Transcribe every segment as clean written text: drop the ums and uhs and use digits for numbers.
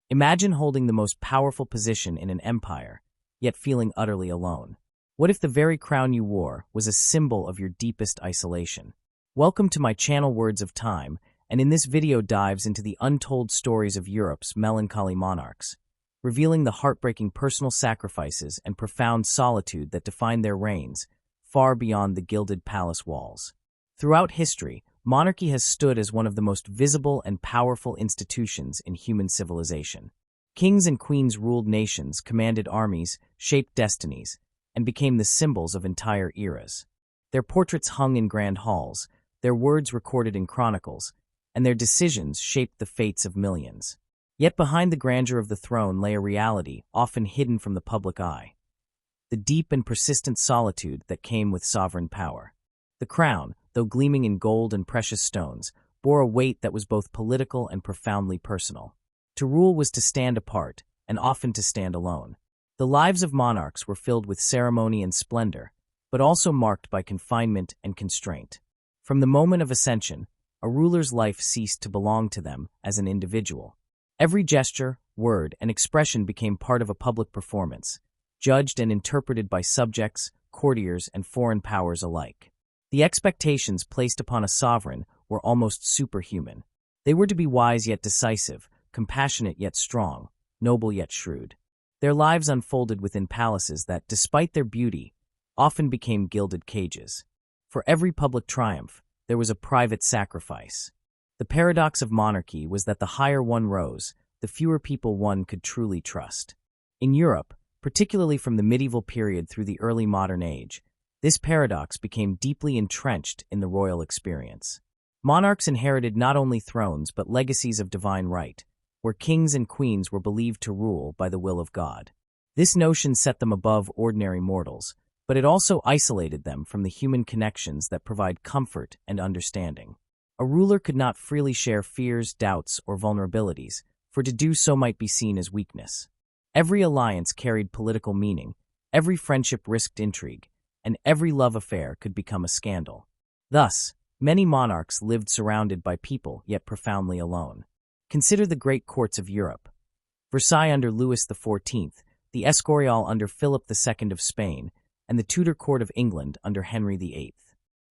Imagine holding the most powerful position in an empire, yet feeling utterly alone. What if the very crown you wore was a symbol of your deepest isolation? Welcome to my channel Words of Time, and in this video dives into the untold stories of Europe's melancholy monarchs, revealing the heartbreaking personal sacrifices and profound solitude that defined their reigns, far beyond the gilded palace walls. Throughout history, monarchy has stood as one of the most visible and powerful institutions in human civilization. Kings and queens ruled nations, commanded armies, shaped destinies, and became the symbols of entire eras. Their portraits hung in grand halls, their words recorded in chronicles, and their decisions shaped the fates of millions. Yet behind the grandeur of the throne lay a reality often hidden from the public eye: the deep and persistent solitude that came with sovereign power. The crown, though gleaming in gold and precious stones, bore a weight that was both political and profoundly personal. To rule was to stand apart, and often to stand alone. The lives of monarchs were filled with ceremony and splendor, but also marked by confinement and constraint. From the moment of ascension, a ruler's life ceased to belong to them as an individual. Every gesture, word, and expression became part of a public performance, judged and interpreted by subjects, courtiers, and foreign powers alike. The expectations placed upon a sovereign were almost superhuman. They were to be wise yet decisive, compassionate yet strong, noble yet shrewd. Their lives unfolded within palaces that, despite their beauty, often became gilded cages. For every public triumph, there was a private sacrifice. The paradox of monarchy was that the higher one rose, the fewer people one could truly trust. In Europe, particularly from the medieval period through the early modern age, this paradox became deeply entrenched in the royal experience. Monarchs inherited not only thrones but legacies of divine right, where kings and queens were believed to rule by the will of God. This notion set them above ordinary mortals, but it also isolated them from the human connections that provide comfort and understanding. A ruler could not freely share fears, doubts, or vulnerabilities, for to do so might be seen as weakness. Every alliance carried political meaning, every friendship risked intrigue, and every love affair could become a scandal. Thus, many monarchs lived surrounded by people yet profoundly alone. Consider the great courts of Europe: Versailles under Louis XIV, the Escorial under Philip II of Spain, and the Tudor court of England under Henry VIII.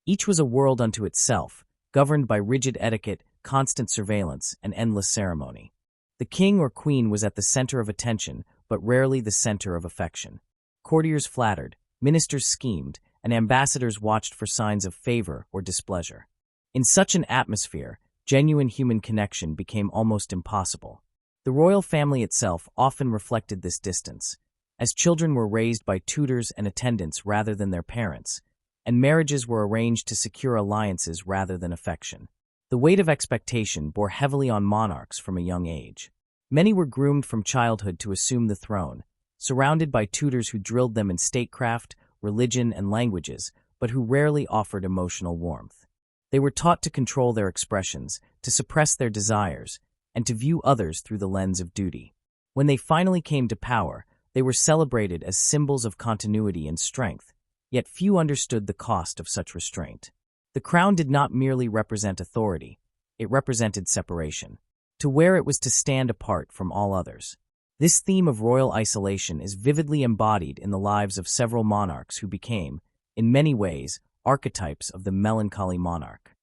Each was a world unto itself, governed by rigid etiquette, constant surveillance, and endless ceremony. The king or queen was at the center of attention, but rarely the center of affection. Courtiers flattered, ministers schemed, and ambassadors watched for signs of favor or displeasure. In such an atmosphere, genuine human connection became almost impossible. The royal family itself often reflected this distance, as children were raised by tutors and attendants rather than their parents, and marriages were arranged to secure alliances rather than affection. The weight of expectation bore heavily on monarchs from a young age. Many were groomed from childhood to assume the throne, surrounded by tutors who drilled them in statecraft, religion, and languages, but who rarely offered emotional warmth. They were taught to control their expressions, to suppress their desires, and to view others through the lens of duty. When they finally came to power, they were celebrated as symbols of continuity and strength, yet few understood the cost of such restraint. The crown did not merely represent authority, it represented separation. To wear it was to stand apart from all others. This theme of royal isolation is vividly embodied in the lives of several monarchs who became, in many ways, archetypes of the melancholy monarch.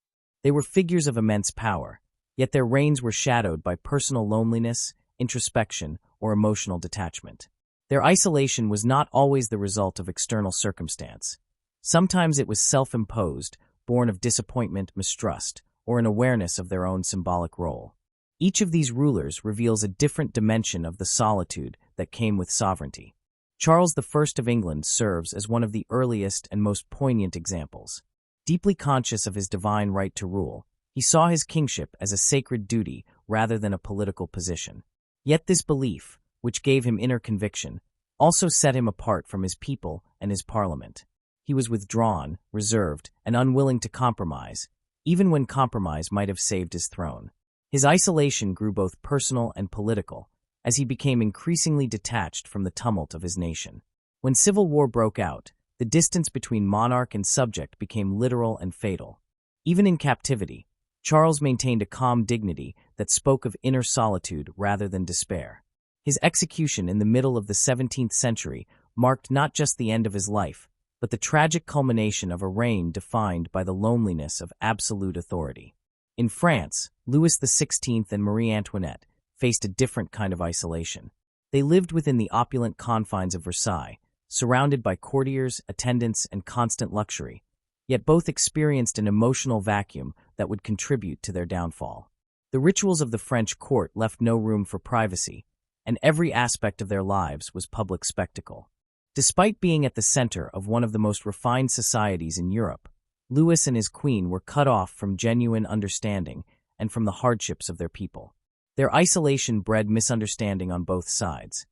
They were figures of immense power, yet their reigns were shadowed by personal loneliness, introspection, or emotional detachment. Their isolation was not always the result of external circumstance. Sometimes it was self-imposed, born of disappointment, mistrust, or an awareness of their own symbolic role. Each of these rulers reveals a different dimension of the solitude that came with sovereignty. Charles I of England serves as one of the earliest and most poignant examples. Deeply conscious of his divine right to rule, he saw his kingship as a sacred duty rather than a political position. Yet this belief, which gave him inner conviction, also set him apart from his people and his parliament. He was withdrawn, reserved, and unwilling to compromise, even when compromise might have saved his throne. His isolation grew both personal and political, as he became increasingly detached from the tumult of his nation. When civil war broke out, the distance between monarch and subject became literal and fatal. Even in captivity, Charles maintained a calm dignity that spoke of inner solitude rather than despair. His execution in the middle of the 17th century marked not just the end of his life, but the tragic culmination of a reign defined by the loneliness of absolute authority. In France, Louis XVI and Marie Antoinette faced a different kind of isolation. They lived within the opulent confines of Versailles, surrounded by courtiers, attendants, and constant luxury, yet both experienced an emotional vacuum that would contribute to their downfall. The rituals of the French court left no room for privacy, and every aspect of their lives was public spectacle. Despite being at the center of one of the most refined societies in Europe, Louis and his queen were cut off from genuine understanding and from the hardships of their people. Their isolation bred misunderstanding on both sides.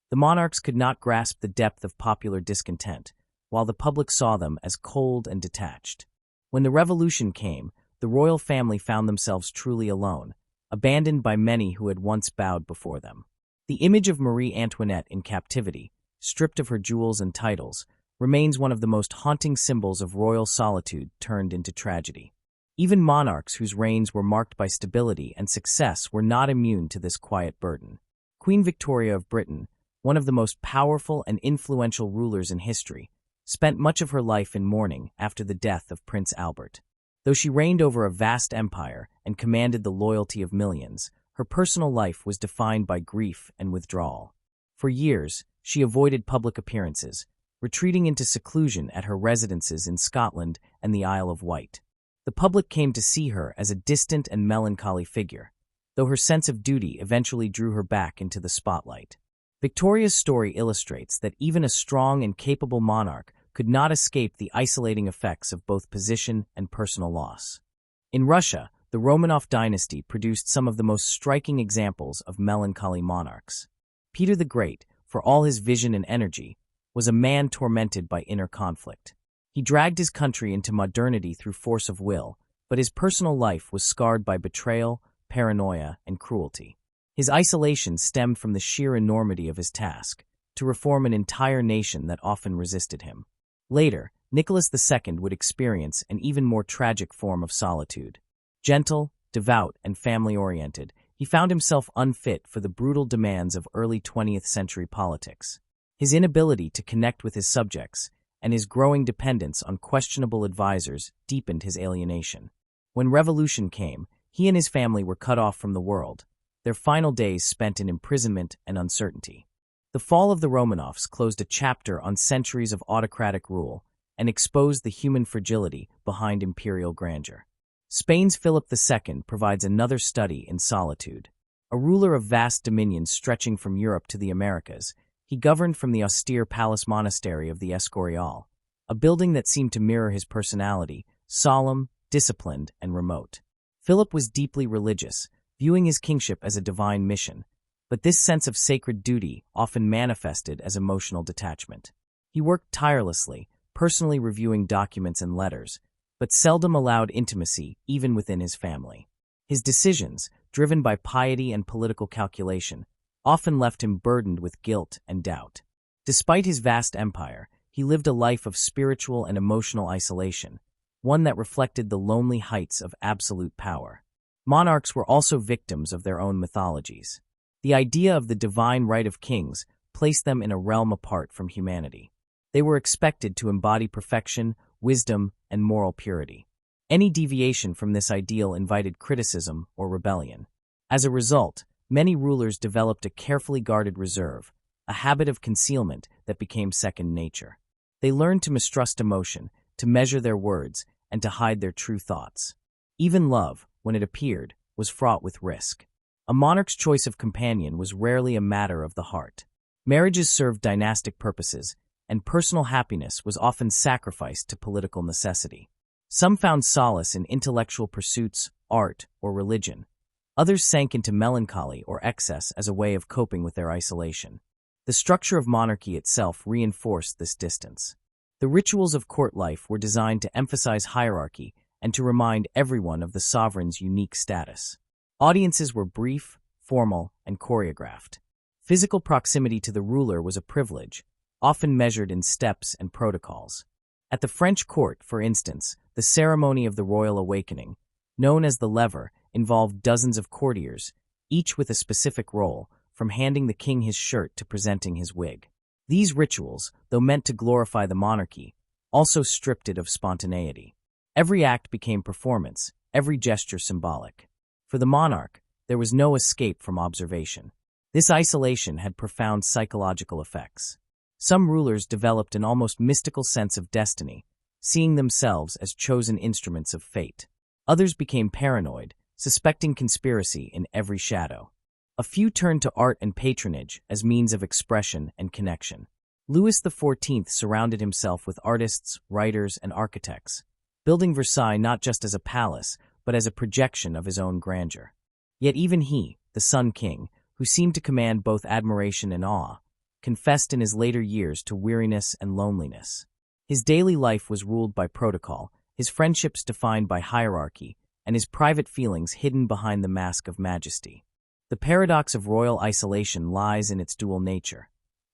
The monarchs could not grasp the depth of popular discontent, while the public saw them as cold and detached. When the revolution came, the royal family found themselves truly alone, abandoned by many who had once bowed before them. The image of Marie Antoinette in captivity, stripped of her jewels and titles, remains one of the most haunting symbols of royal solitude turned into tragedy. Even monarchs whose reigns were marked by stability and success were not immune to this quiet burden. Queen Victoria of Britain, one of the most powerful and influential rulers in history, spent much of her life in mourning after the death of Prince Albert. Though she reigned over a vast empire and commanded the loyalty of millions, her personal life was defined by grief and withdrawal. For years, she avoided public appearances, retreating into seclusion at her residences in Scotland and the Isle of Wight. The public came to see her as a distant and melancholy figure, though her sense of duty eventually drew her back into the spotlight. Victoria's story illustrates that even a strong and capable monarch could not escape the isolating effects of both position and personal loss. In Russia, the Romanov dynasty produced some of the most striking examples of melancholy monarchs. Peter the Great, for all his vision and energy, was a man tormented by inner conflict. He dragged his country into modernity through force of will, but his personal life was scarred by betrayal, paranoia, and cruelty. His isolation stemmed from the sheer enormity of his task, to reform an entire nation that often resisted him. Later, Nicholas II would experience an even more tragic form of solitude. Gentle, devout, and family-oriented, he found himself unfit for the brutal demands of early 20th century politics. His inability to connect with his subjects and his growing dependence on questionable advisors deepened his alienation. When revolution came, he and his family were cut off from the world, their final days spent in imprisonment and uncertainty. The fall of the Romanovs closed a chapter on centuries of autocratic rule and exposed the human fragility behind imperial grandeur. Spain's Philip II provides another study in solitude. A ruler of vast dominions stretching from Europe to the Americas, he governed from the austere palace monastery of the Escorial, a building that seemed to mirror his personality, solemn, disciplined, and remote. Philip was deeply religious, viewing his kingship as a divine mission, but this sense of sacred duty often manifested as emotional detachment. He worked tirelessly, personally reviewing documents and letters, but seldom allowed intimacy even within his family. His decisions, driven by piety and political calculation, often left him burdened with guilt and doubt. Despite his vast empire, he lived a life of spiritual and emotional isolation, one that reflected the lonely heights of absolute power. Monarchs were also victims of their own mythologies. The idea of the divine right of kings placed them in a realm apart from humanity. They were expected to embody perfection, wisdom, and moral purity. Any deviation from this ideal invited criticism or rebellion. As a result, many rulers developed a carefully guarded reserve, a habit of concealment that became second nature. They learned to mistrust emotion, to measure their words, and to hide their true thoughts. Even love, when it appeared, was fraught with risk. A monarch's choice of companion was rarely a matter of the heart. Marriages served dynastic purposes, and personal happiness was often sacrificed to political necessity. Some found solace in intellectual pursuits, art, or religion. Others sank into melancholy or excess as a way of coping with their isolation. The structure of monarchy itself reinforced this distance. The rituals of court life were designed to emphasize hierarchy and to remind everyone of the sovereign's unique status. Audiences were brief, formal, and choreographed. Physical proximity to the ruler was a privilege, often measured in steps and protocols. At the French court, for instance, the ceremony of the royal awakening, known as the lever, involved dozens of courtiers, each with a specific role, from handing the king his shirt to presenting his wig. These rituals, though meant to glorify the monarchy, also stripped it of spontaneity. Every act became performance, every gesture symbolic. For the monarch, there was no escape from observation. This isolation had profound psychological effects. Some rulers developed an almost mystical sense of destiny, seeing themselves as chosen instruments of fate. Others became paranoid, suspecting conspiracy in every shadow. A few turned to art and patronage as means of expression and connection. Louis XIV surrounded himself with artists, writers, and architects, building Versailles not just as a palace, but as a projection of his own grandeur. Yet even he, the Sun King, who seemed to command both admiration and awe, confessed in his later years to weariness and loneliness. His daily life was ruled by protocol, his friendships defined by hierarchy, and his private feelings hidden behind the mask of majesty. The paradox of royal isolation lies in its dual nature.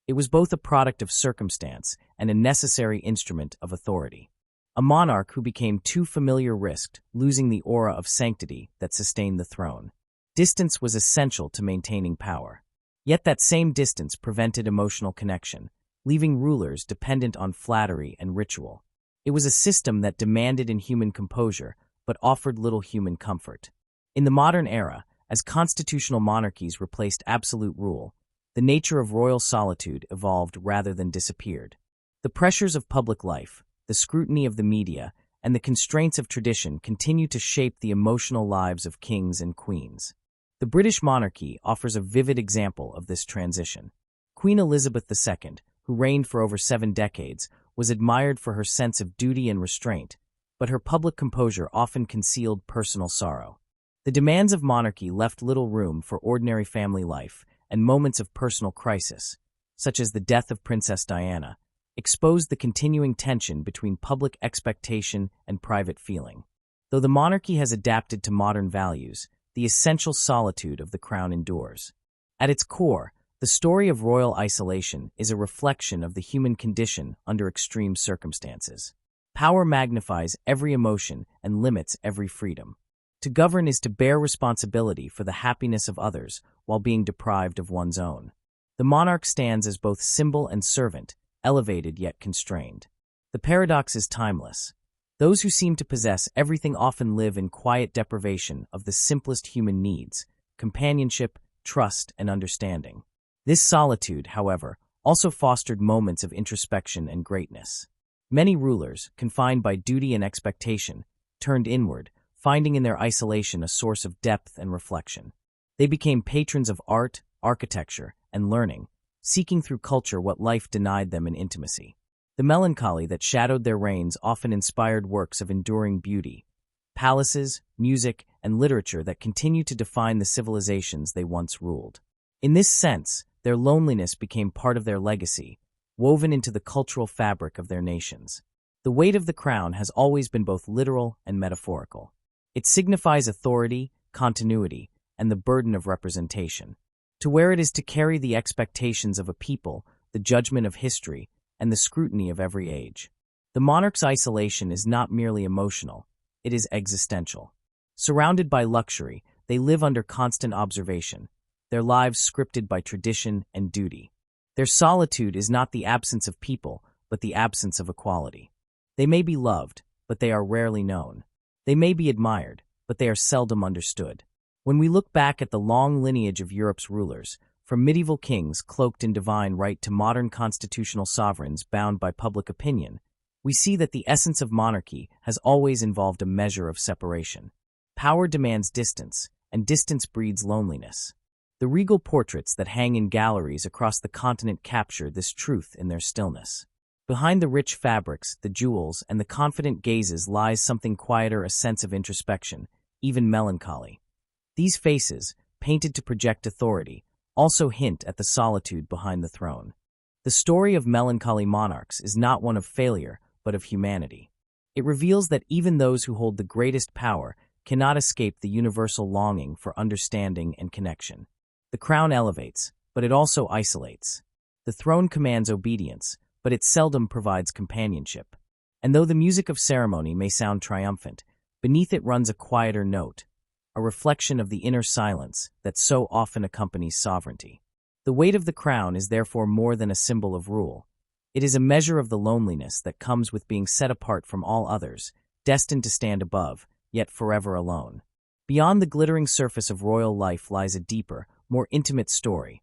It was both a product of circumstance and a necessary instrument of authority. A monarch who became too familiar risked losing the aura of sanctity that sustained the throne. Distance was essential to maintaining power. Yet that same distance prevented emotional connection, leaving rulers dependent on flattery and ritual. It was a system that demanded inhuman composure, but offered little human comfort. In the modern era, as constitutional monarchies replaced absolute rule, the nature of royal solitude evolved rather than disappeared. The pressures of public life, the scrutiny of the media, and the constraints of tradition continue to shape the emotional lives of kings and queens. The British monarchy offers a vivid example of this transition. Queen Elizabeth II, who reigned for over 7 decades, was admired for her sense of duty and restraint, but her public composure often concealed personal sorrow. The demands of monarchy left little room for ordinary family life, and moments of personal crisis, such as the death of Princess Diana, exposed the continuing tension between public expectation and private feeling. Though the monarchy has adapted to modern values, the essential solitude of the crown endures. At its core, the story of royal isolation is a reflection of the human condition under extreme circumstances. Power magnifies every emotion and limits every freedom. To govern is to bear responsibility for the happiness of others while being deprived of one's own. The monarch stands as both symbol and servant, elevated yet constrained. The paradox is timeless. Those who seem to possess everything often live in quiet deprivation of the simplest human needs: companionship, trust, and understanding. This solitude, however, also fostered moments of introspection and greatness. Many rulers, confined by duty and expectation, turned inward, finding in their isolation a source of depth and reflection. They became patrons of art, architecture, and learning, seeking through culture what life denied them in intimacy. The melancholy that shadowed their reigns often inspired works of enduring beauty, palaces, music, and literature that continue to define the civilizations they once ruled. In this sense, their loneliness became part of their legacy, woven into the cultural fabric of their nations. The weight of the crown has always been both literal and metaphorical. It signifies authority, continuity, and the burden of representation. To wear it is to carry the expectations of a people, the judgment of history, and the scrutiny of every age. The monarch's isolation is not merely emotional, it is existential. Surrounded by luxury, they live under constant observation, their lives scripted by tradition and duty. Their solitude is not the absence of people, but the absence of equality. They may be loved, but they are rarely known. They may be admired, but they are seldom understood. When we look back at the long lineage of Europe's rulers, from medieval kings cloaked in divine right to modern constitutional sovereigns bound by public opinion, we see that the essence of monarchy has always involved a measure of separation. Power demands distance, and distance breeds loneliness. The regal portraits that hang in galleries across the continent capture this truth in their stillness. Behind the rich fabrics, the jewels, and the confident gazes lies something quieter, a sense of introspection, even melancholy. These faces, painted to project authority, also hint at the solitude behind the throne. The story of Melancholy Monarchs is not one of failure, but of humanity. It reveals that even those who hold the greatest power cannot escape the universal longing for understanding and connection. The crown elevates, but it also isolates. The throne commands obedience, but it seldom provides companionship. And though the music of ceremony may sound triumphant, beneath it runs a quieter note, a reflection of the inner silence that so often accompanies sovereignty. The weight of the crown is therefore more than a symbol of rule. It is a measure of the loneliness that comes with being set apart from all others, destined to stand above, yet forever alone. Beyond the glittering surface of royal life lies a deeper, more intimate story,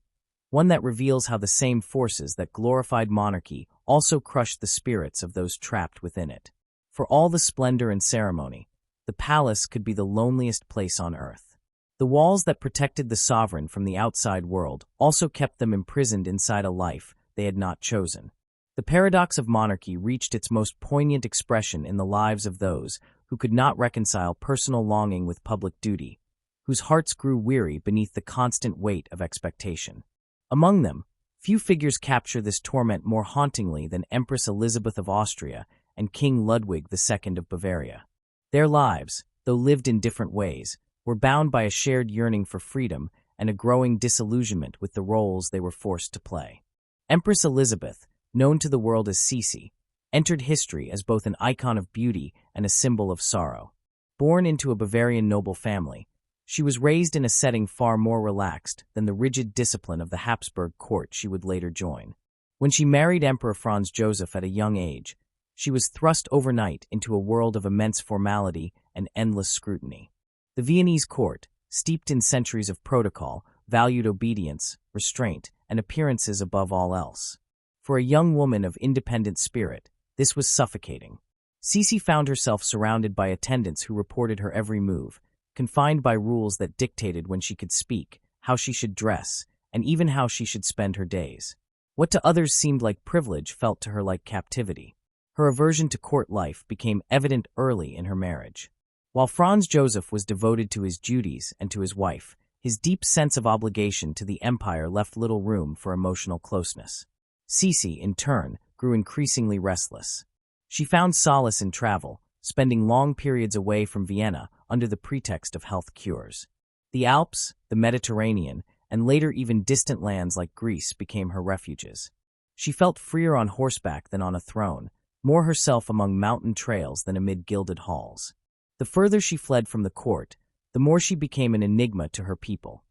one that reveals how the same forces that glorified monarchy also crushed the spirits of those trapped within it. For all the splendor and ceremony, the palace could be the loneliest place on earth. The walls that protected the sovereign from the outside world also kept them imprisoned inside a life they had not chosen. The paradox of monarchy reached its most poignant expression in the lives of those who could not reconcile personal longing with public duty, whose hearts grew weary beneath the constant weight of expectation. Among them, few figures capture this torment more hauntingly than Empress Elizabeth of Austria and King Ludwig II of Bavaria. Their lives, though lived in different ways, were bound by a shared yearning for freedom and a growing disillusionment with the roles they were forced to play. Empress Elizabeth, known to the world as Sisi, entered history as both an icon of beauty and a symbol of sorrow. Born into a Bavarian noble family, she was raised in a setting far more relaxed than the rigid discipline of the Habsburg court she would later join. When she married Emperor Franz Joseph at a young age, she was thrust overnight into a world of immense formality and endless scrutiny. The Viennese court, steeped in centuries of protocol, valued obedience, restraint, and appearances above all else. For a young woman of independent spirit, this was suffocating. Sisi found herself surrounded by attendants who reported her every move, confined by rules that dictated when she could speak, how she should dress, and even how she should spend her days. What to others seemed like privilege felt to her like captivity. Her aversion to court life became evident early in her marriage. While Franz Joseph was devoted to his duties and to his wife, his deep sense of obligation to the empire left little room for emotional closeness. Sisi, in turn, grew increasingly restless. She found solace in travel, spending long periods away from Vienna under the pretext of health cures. The Alps, the Mediterranean, and later even distant lands like Greece became her refuges. She felt freer on horseback than on a throne, more herself among mountain trails than amid gilded halls. The further she fled from the court, the more she became an enigma to her people,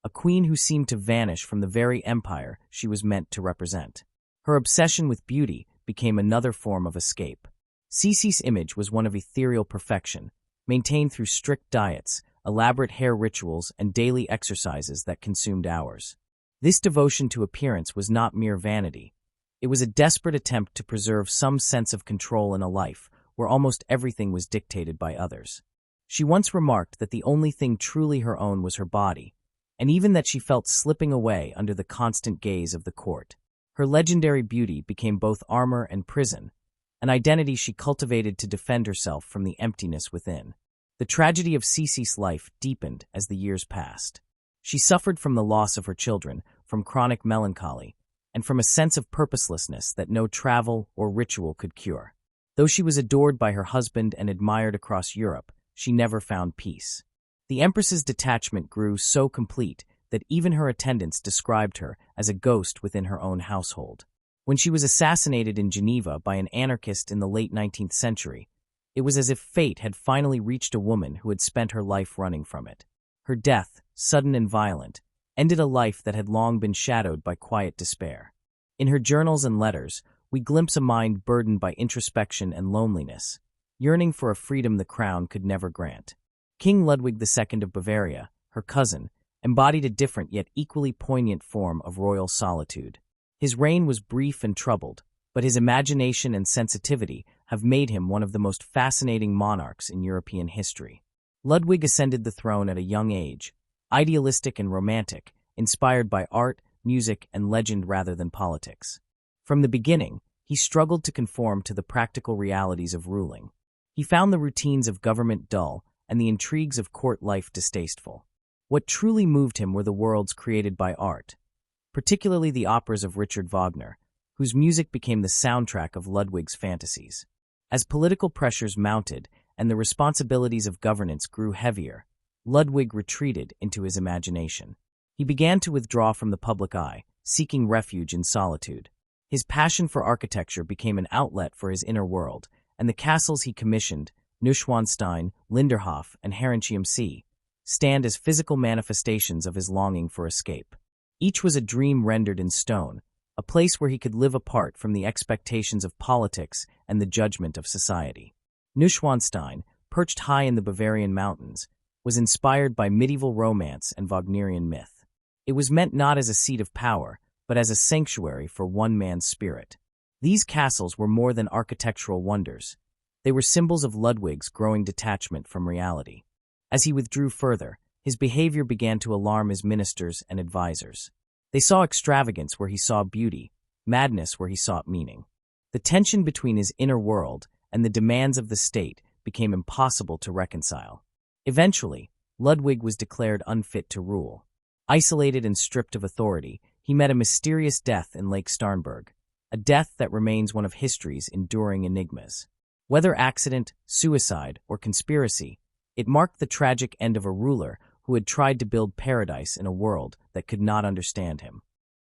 a queen who seemed to vanish from the very empire she was meant to represent. Her obsession with beauty became another form of escape. Sisi's image was one of ethereal perfection, maintained through strict diets, elaborate hair rituals, and daily exercises that consumed hours. This devotion to appearance was not mere vanity. It was a desperate attempt to preserve some sense of control in a life where almost everything was dictated by others. She once remarked that the only thing truly her own was her body, and even that she felt slipping away under the constant gaze of the court. Her legendary beauty became both armor and prison, an identity she cultivated to defend herself from the emptiness within. The tragedy of Sisi's life deepened as the years passed. She suffered from the loss of her children, from chronic melancholy, and from a sense of purposelessness that no travel or ritual could cure. Though she was adored by her husband and admired across Europe, she never found peace. The Empress's detachment grew so complete that even her attendants described her as a ghost within her own household. When she was assassinated in Geneva by an anarchist in the late 19th century, it was as if fate had finally reached a woman who had spent her life running from it. Her death, sudden and violent, ended a life that had long been shadowed by quiet despair. In her journals and letters, we glimpse a mind burdened by introspection and loneliness, yearning for a freedom the crown could never grant. King Ludwig II of Bavaria, her cousin, embodied a different yet equally poignant form of royal solitude. His reign was brief and troubled, but his imagination and sensitivity have made him one of the most fascinating monarchs in European history. Ludwig ascended the throne at a young age, idealistic and romantic, inspired by art, music, and legend rather than politics. From the beginning, he struggled to conform to the practical realities of ruling. He found the routines of government dull and the intrigues of court life distasteful. What truly moved him were the worlds created by art, particularly the operas of Richard Wagner, whose music became the soundtrack of Ludwig's fantasies. As political pressures mounted and the responsibilities of governance grew heavier, Ludwig retreated into his imagination. He began to withdraw from the public eye, seeking refuge in solitude. His passion for architecture became an outlet for his inner world, and the castles he commissioned, Neuschwanstein, Linderhof, and Herrenchiemsee, stand as physical manifestations of his longing for escape. Each was a dream rendered in stone, a place where he could live apart from the expectations of politics and the judgment of society. Neuschwanstein, perched high in the Bavarian mountains, was inspired by medieval romance and Wagnerian myth. It was meant not as a seat of power, but as a sanctuary for one man's spirit. These castles were more than architectural wonders. They were symbols of Ludwig's growing detachment from reality. As he withdrew further, his behavior began to alarm his ministers and advisors. They saw extravagance where he saw beauty, madness where he sought meaning. The tension between his inner world and the demands of the state became impossible to reconcile. Eventually, Ludwig was declared unfit to rule. Isolated and stripped of authority, he met a mysterious death in Lake Starnberg, a death that remains one of history's enduring enigmas. Whether accident, suicide, or conspiracy, it marked the tragic end of a ruler who had tried to build paradise in a world that could not understand him.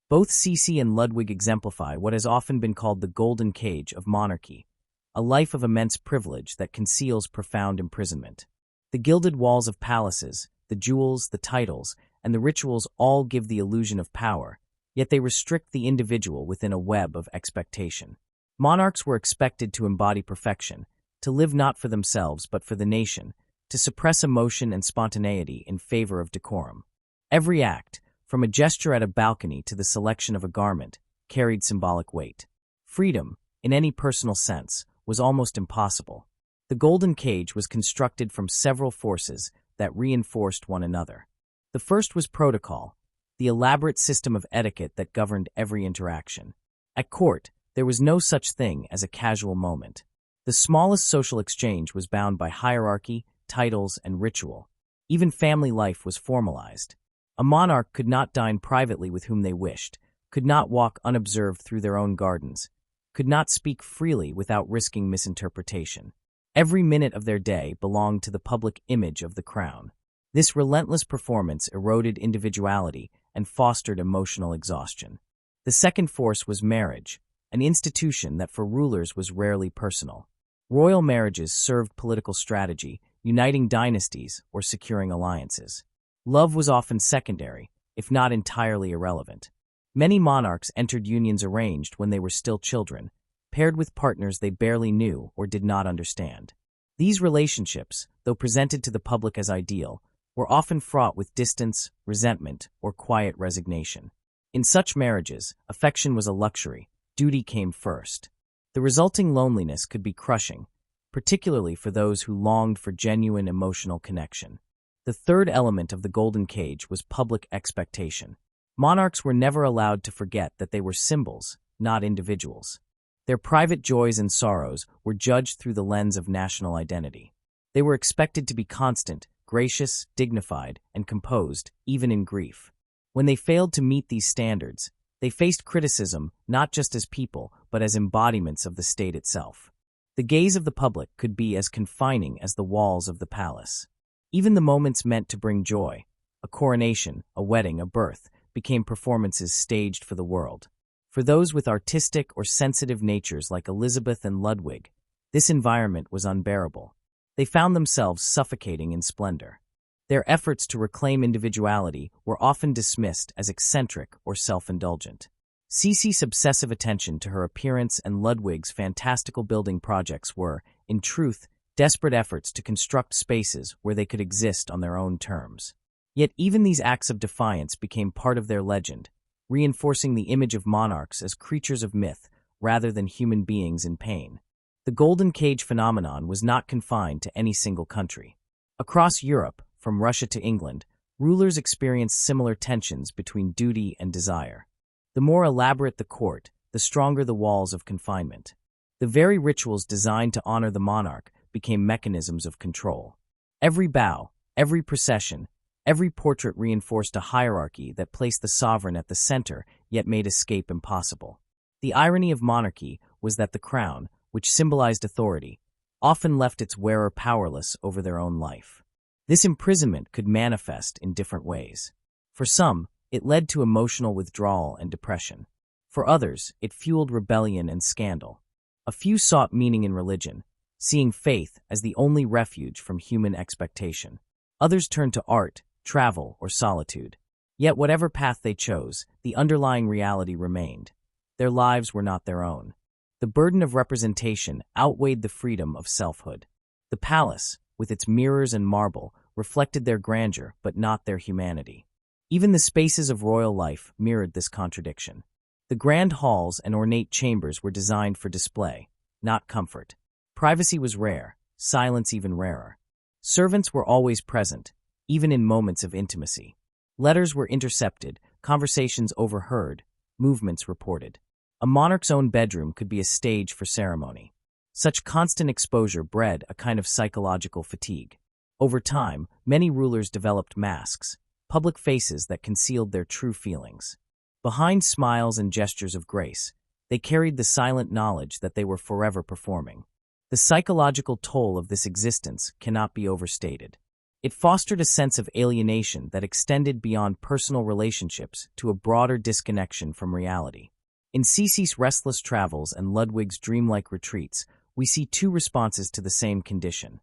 Both Sisi and Ludwig exemplify what has often been called the golden cage of monarchy, a life of immense privilege that conceals profound imprisonment. The gilded walls of palaces, the jewels, the titles, and the rituals all give the illusion of power, yet they restrict the individual within a web of expectation. Monarchs were expected to embody perfection, to live not for themselves but for the nation, to suppress emotion and spontaneity in favor of decorum. Every act, from a gesture at a balcony to the selection of a garment, carried symbolic weight. Freedom, in any personal sense, was almost impossible. The golden cage was constructed from several forces that reinforced one another. The first was protocol, the elaborate system of etiquette that governed every interaction. At court, there was no such thing as a casual moment. The smallest social exchange was bound by hierarchy, titles, and ritual. Even family life was formalized. A monarch could not dine privately with whom they wished, could not walk unobserved through their own gardens, could not speak freely without risking misinterpretation. Every minute of their day belonged to the public image of the crown. This relentless performance eroded individuality and fostered emotional exhaustion. The second force was marriage, an institution that for rulers was rarely personal. Royal marriages served political strategy, uniting dynasties or securing alliances. Love was often secondary, if not entirely irrelevant. Many monarchs entered unions arranged when they were still children, paired with partners they barely knew or did not understand. These relationships, though presented to the public as ideal, were often fraught with distance, resentment, or quiet resignation. In such marriages, affection was a luxury, duty came first. The resulting loneliness could be crushing, particularly for those who longed for genuine emotional connection. The third element of the golden cage was public expectation. Monarchs were never allowed to forget that they were symbols, not individuals. Their private joys and sorrows were judged through the lens of national identity. They were expected to be constant, gracious, dignified, and composed, even in grief. When they failed to meet these standards, they faced criticism not just as people, but as embodiments of the state itself. The gaze of the public could be as confining as the walls of the palace. Even the moments meant to bring joy, a coronation, a wedding, a birth, became performances staged for the world. For those with artistic or sensitive natures like Elizabeth and Ludwig, this environment was unbearable. They found themselves suffocating in splendor. Their efforts to reclaim individuality were often dismissed as eccentric or self-indulgent. Sisi's obsessive attention to her appearance and Ludwig's fantastical building projects were, in truth, desperate efforts to construct spaces where they could exist on their own terms. Yet even these acts of defiance became part of their legend, reinforcing the image of monarchs as creatures of myth rather than human beings in pain. The golden cage phenomenon was not confined to any single country. Across Europe, from Russia to England, rulers experienced similar tensions between duty and desire. The more elaborate the court, the stronger the walls of confinement. The very rituals designed to honor the monarch became mechanisms of control. Every bow, every procession, every portrait reinforced a hierarchy that placed the sovereign at the center yet made escape impossible. The irony of monarchy was that the crown, which symbolized authority, often left its wearer powerless over their own life. This imprisonment could manifest in different ways. For some, it led to emotional withdrawal and depression. For others, it fueled rebellion and scandal. A few sought meaning in religion, seeing faith as the only refuge from human expectation. Others turned to art, travel, or solitude. Yet whatever path they chose, the underlying reality remained. Their lives were not their own. The burden of representation outweighed the freedom of selfhood. The palace, with its mirrors and marble, reflected their grandeur but not their humanity. Even the spaces of royal life mirrored this contradiction. The grand halls and ornate chambers were designed for display, not comfort. Privacy was rare, silence even rarer. Servants were always present, even in moments of intimacy. Letters were intercepted, conversations overheard, movements reported. A monarch's own bedroom could be a stage for ceremony. Such constant exposure bred a kind of psychological fatigue. Over time, many rulers developed masks, public faces that concealed their true feelings. Behind smiles and gestures of grace, they carried the silent knowledge that they were forever performing. The psychological toll of this existence cannot be overstated. It fostered a sense of alienation that extended beyond personal relationships to a broader disconnection from reality. In Cece's restless travels and Ludwig's dreamlike retreats, we see two responses to the same condition.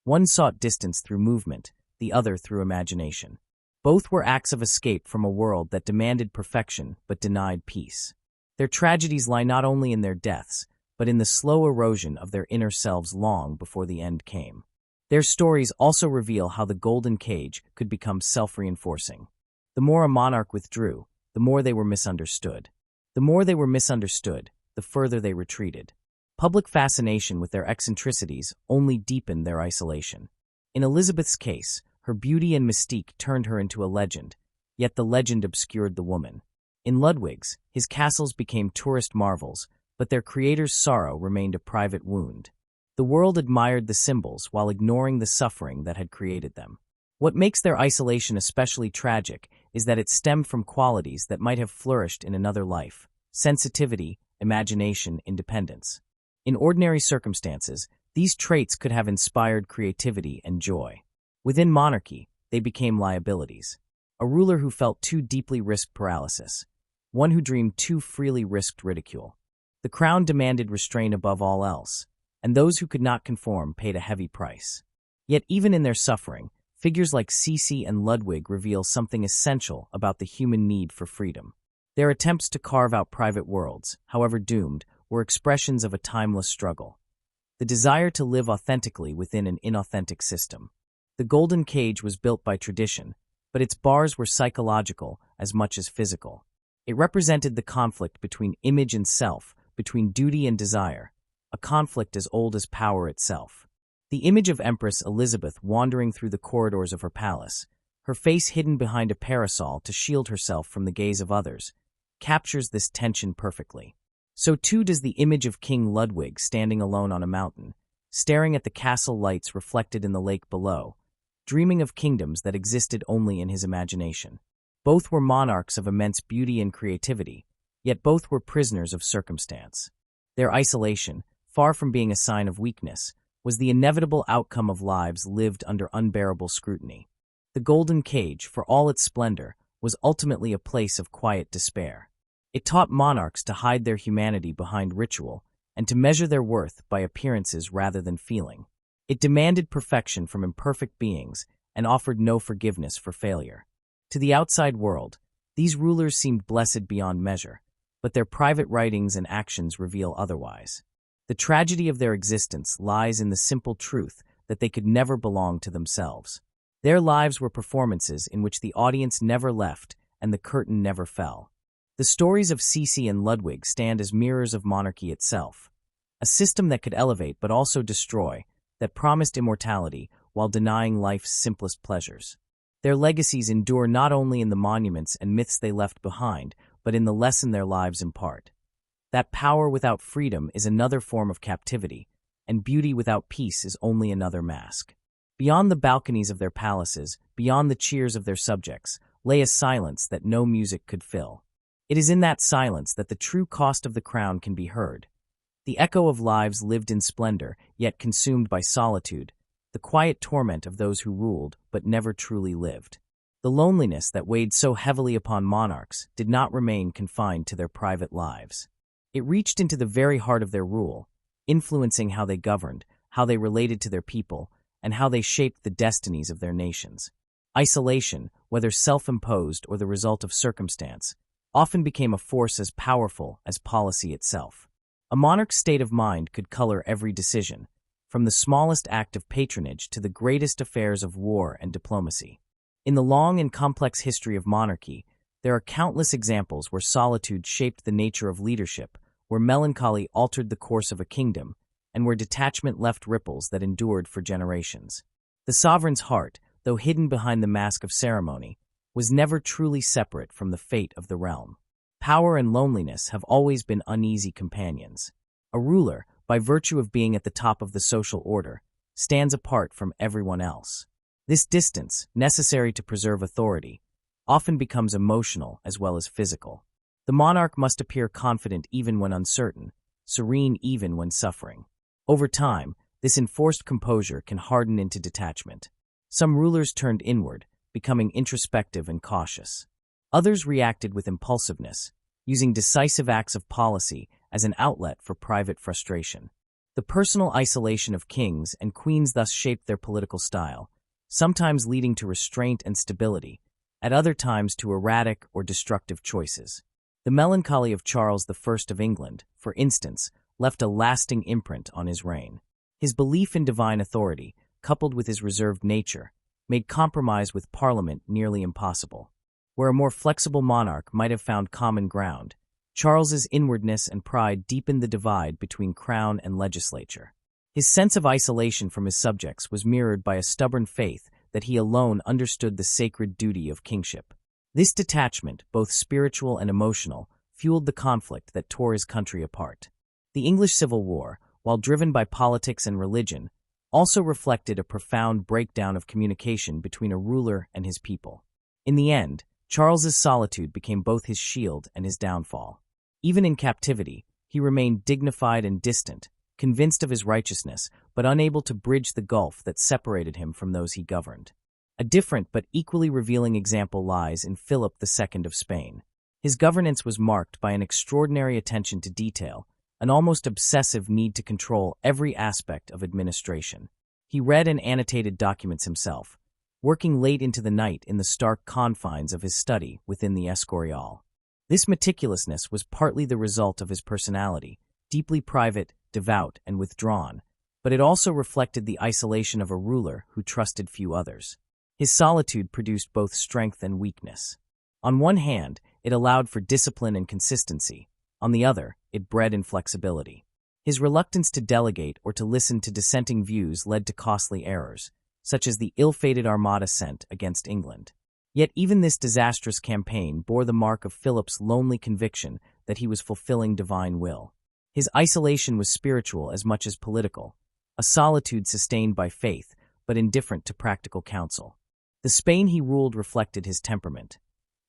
One sought distance through movement, the other through imagination. Both were acts of escape from a world that demanded perfection but denied peace. Their tragedies lie not only in their deaths, but in the slow erosion of their inner selves long before the end came. Their stories also reveal how the golden cage could become self-reinforcing. The more a monarch withdrew, the more they were misunderstood. The more they were misunderstood, the further they retreated. Public fascination with their eccentricities only deepened their isolation. In Elizabeth's case, her beauty and mystique turned her into a legend, yet the legend obscured the woman. In Ludwig's, his castles became tourist marvels, but their creator's sorrow remained a private wound. The world admired the symbols while ignoring the suffering that had created them. What makes their isolation especially tragic is that it stemmed from qualities that might have flourished in another life: sensitivity, imagination, independence. In ordinary circumstances, these traits could have inspired creativity and joy. Within monarchy, they became liabilities. A ruler who felt too deeply risked paralysis. One who dreamed too freely risked ridicule. The crown demanded restraint above all else, and those who could not conform paid a heavy price. Yet even in their suffering, figures like Cece and Ludwig reveal something essential about the human need for freedom. Their attempts to carve out private worlds, however doomed, were expressions of a timeless struggle. The desire to live authentically within an inauthentic system. The golden cage was built by tradition, but its bars were psychological as much as physical. It represented the conflict between image and self, between duty and desire, a conflict as old as power itself. The image of Empress Elizabeth wandering through the corridors of her palace, her face hidden behind a parasol to shield herself from the gaze of others, captures this tension perfectly. So too does the image of King Ludwig standing alone on a mountain, staring at the castle lights reflected in the lake below, dreaming of kingdoms that existed only in his imagination. Both were monarchs of immense beauty and creativity, yet both were prisoners of circumstance. Their isolation, far from being a sign of weakness, was the inevitable outcome of lives lived under unbearable scrutiny. The golden cage, for all its splendor, was ultimately a place of quiet despair. It taught monarchs to hide their humanity behind ritual and to measure their worth by appearances rather than feeling. It demanded perfection from imperfect beings and offered no forgiveness for failure. To the outside world, these rulers seemed blessed beyond measure, but their private writings and actions reveal otherwise. The tragedy of their existence lies in the simple truth that they could never belong to themselves. Their lives were performances in which the audience never left and the curtain never fell. The stories of Cece and Ludwig stand as mirrors of monarchy itself, a system that could elevate but also destroy, that promised immortality while denying life's simplest pleasures. Their legacies endure not only in the monuments and myths they left behind, but in the lesson their lives impart. That power without freedom is another form of captivity, and beauty without peace is only another mask. Beyond the balconies of their palaces, beyond the cheers of their subjects, lay a silence that no music could fill. It is in that silence that the true cost of the crown can be heard. The echo of lives lived in splendor, yet consumed by solitude, the quiet torment of those who ruled but never truly lived. The loneliness that weighed so heavily upon monarchs did not remain confined to their private lives. It reached into the very heart of their rule, influencing how they governed, how they related to their people, and how they shaped the destinies of their nations. Isolation, whether self-imposed or the result of circumstance, often became a force as powerful as policy itself. A monarch's state of mind could color every decision, from the smallest act of patronage to the greatest affairs of war and diplomacy. In the long and complex history of monarchy, there are countless examples where solitude shaped the nature of leadership, where melancholy altered the course of a kingdom, and where detachment left ripples that endured for generations. The sovereign's heart, though hidden behind the mask of ceremony, was never truly separate from the fate of the realm. Power and loneliness have always been uneasy companions. A ruler, by virtue of being at the top of the social order, stands apart from everyone else. This distance, necessary to preserve authority, often becomes emotional as well as physical. The monarch must appear confident even when uncertain, serene even when suffering. Over time, this enforced composure can harden into detachment. Some rulers turned inward, becoming introspective and cautious. Others reacted with impulsiveness, using decisive acts of policy as an outlet for private frustration. The personal isolation of kings and queens thus shaped their political style, sometimes leading to restraint and stability, at other times to erratic or destructive choices. The melancholy of Charles I of England, for instance, left a lasting imprint on his reign. His belief in divine authority, coupled with his reserved nature, made compromise with Parliament nearly impossible. Where a more flexible monarch might have found common ground, Charles's inwardness and pride deepened the divide between crown and legislature. His sense of isolation from his subjects was mirrored by a stubborn faith that he alone understood the sacred duty of kingship. This detachment, both spiritual and emotional, fueled the conflict that tore his country apart. The English Civil War, while driven by politics and religion, also reflected a profound breakdown of communication between a ruler and his people. In the end, Charles's solitude became both his shield and his downfall. Even in captivity, he remained dignified and distant, convinced of his righteousness, but unable to bridge the gulf that separated him from those he governed. A different but equally revealing example lies in Philip II of Spain. His governance was marked by an extraordinary attention to detail, an almost obsessive need to control every aspect of administration. He read and annotated documents himself, working late into the night in the stark confines of his study within the Escorial. This meticulousness was partly the result of his personality, deeply private, devout, and withdrawn, but it also reflected the isolation of a ruler who trusted few others. His solitude produced both strength and weakness. On one hand, it allowed for discipline and consistency. On the other, it bred inflexibility. His reluctance to delegate or to listen to dissenting views led to costly errors, such as the ill-fated Armada sent against England. Yet even this disastrous campaign bore the mark of Philip's lonely conviction that he was fulfilling divine will. His isolation was spiritual as much as political, a solitude sustained by faith, but indifferent to practical counsel. The Spain he ruled reflected his temperament.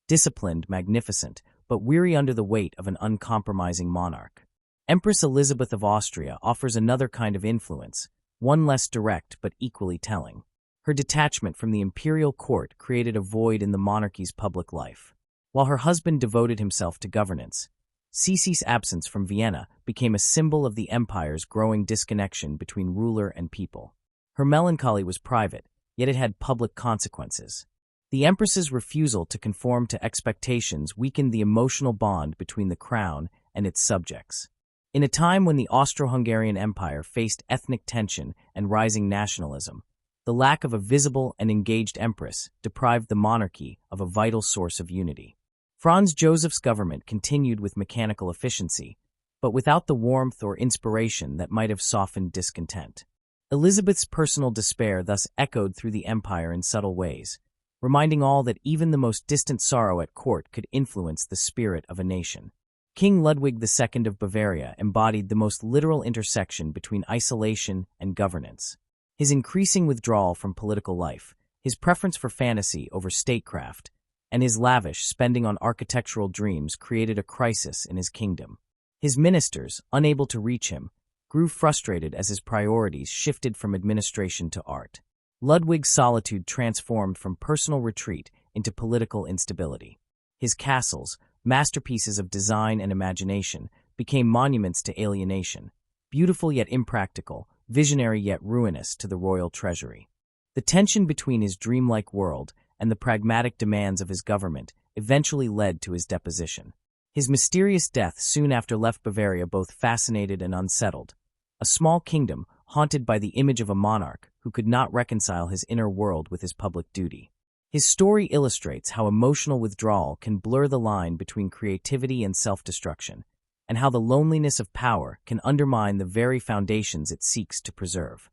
Disciplined, magnificent, but weary under the weight of an uncompromising monarch. Empress Elizabeth of Austria offers another kind of influence, one less direct but equally telling. Her detachment from the imperial court created a void in the monarchy's public life. While her husband devoted himself to governance, Sisi's absence from Vienna became a symbol of the empire's growing disconnection between ruler and people. Her melancholy was private, yet it had public consequences. The empress's refusal to conform to expectations weakened the emotional bond between the crown and its subjects. In a time when the Austro-Hungarian Empire faced ethnic tension and rising nationalism, the lack of a visible and engaged empress deprived the monarchy of a vital source of unity. Franz Joseph's government continued with mechanical efficiency, but without the warmth or inspiration that might have softened discontent. Elizabeth's personal despair thus echoed through the empire in subtle ways, reminding all that even the most distant sorrow at court could influence the spirit of a nation. King Ludwig II of Bavaria embodied the most literal intersection between isolation and governance. His increasing withdrawal from political life, his preference for fantasy over statecraft, and his lavish spending on architectural dreams created a crisis in his kingdom. His ministers, unable to reach him, grew frustrated as his priorities shifted from administration to art. Ludwig's solitude transformed from personal retreat into political instability. His castles, masterpieces of design and imagination, became monuments to alienation, beautiful yet impractical, visionary yet ruinous to the royal treasury. The tension between his dreamlike world and the pragmatic demands of his government eventually led to his deposition. His mysterious death soon after left Bavaria both fascinated and unsettled, a small kingdom haunted by the image of a monarch who could not reconcile his inner world with his public duty. His story illustrates how emotional withdrawal can blur the line between creativity and self-destruction, and how the loneliness of power can undermine the very foundations it seeks to preserve.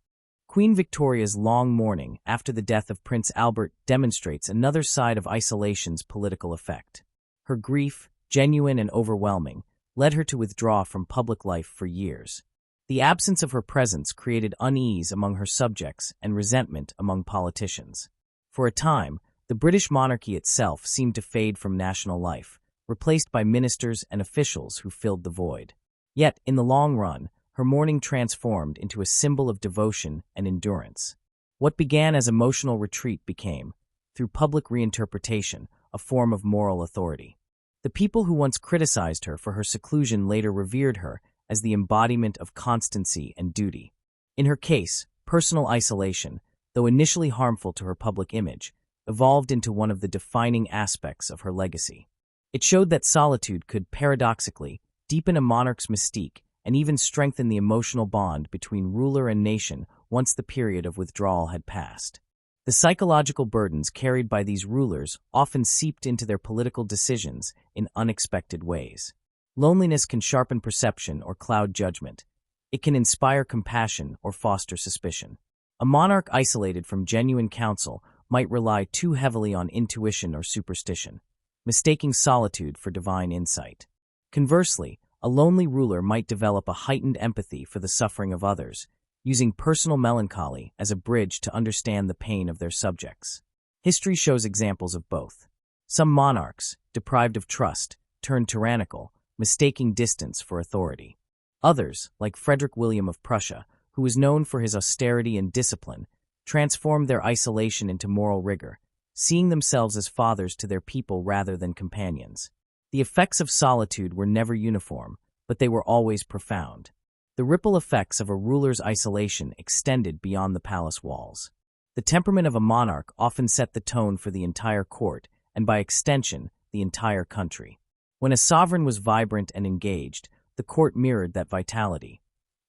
Queen Victoria's long mourning after the death of Prince Albert demonstrates another side of isolation's political effect. Her grief, genuine and overwhelming, led her to withdraw from public life for years. The absence of her presence created unease among her subjects and resentment among politicians. For a time, the British monarchy itself seemed to fade from national life, replaced by ministers and officials who filled the void. Yet, in the long run, her mourning transformed into a symbol of devotion and endurance. What began as emotional retreat became, through public reinterpretation, a form of moral authority. The people who once criticized her for her seclusion later revered her as the embodiment of constancy and duty. In her case, personal isolation, though initially harmful to her public image, evolved into one of the defining aspects of her legacy. It showed that solitude could, paradoxically, deepen a monarch's mystique and even strengthen the emotional bond between ruler and nation once the period of withdrawal had passed. The psychological burdens carried by these rulers often seeped into their political decisions in unexpected ways. Loneliness can sharpen perception or cloud judgment. It can inspire compassion or foster suspicion. A monarch isolated from genuine counsel might rely too heavily on intuition or superstition, mistaking solitude for divine insight. Conversely, a lonely ruler might develop a heightened empathy for the suffering of others, using personal melancholy as a bridge to understand the pain of their subjects. History shows examples of both. Some monarchs, deprived of trust, turned tyrannical, mistaking distance for authority. Others, like Frederick William of Prussia, who was known for his austerity and discipline, transformed their isolation into moral rigor, seeing themselves as fathers to their people rather than companions. The effects of solitude were never uniform, but they were always profound. The ripple effects of a ruler's isolation extended beyond the palace walls. The temperament of a monarch often set the tone for the entire court, and by extension, the entire country. When a sovereign was vibrant and engaged, the court mirrored that vitality.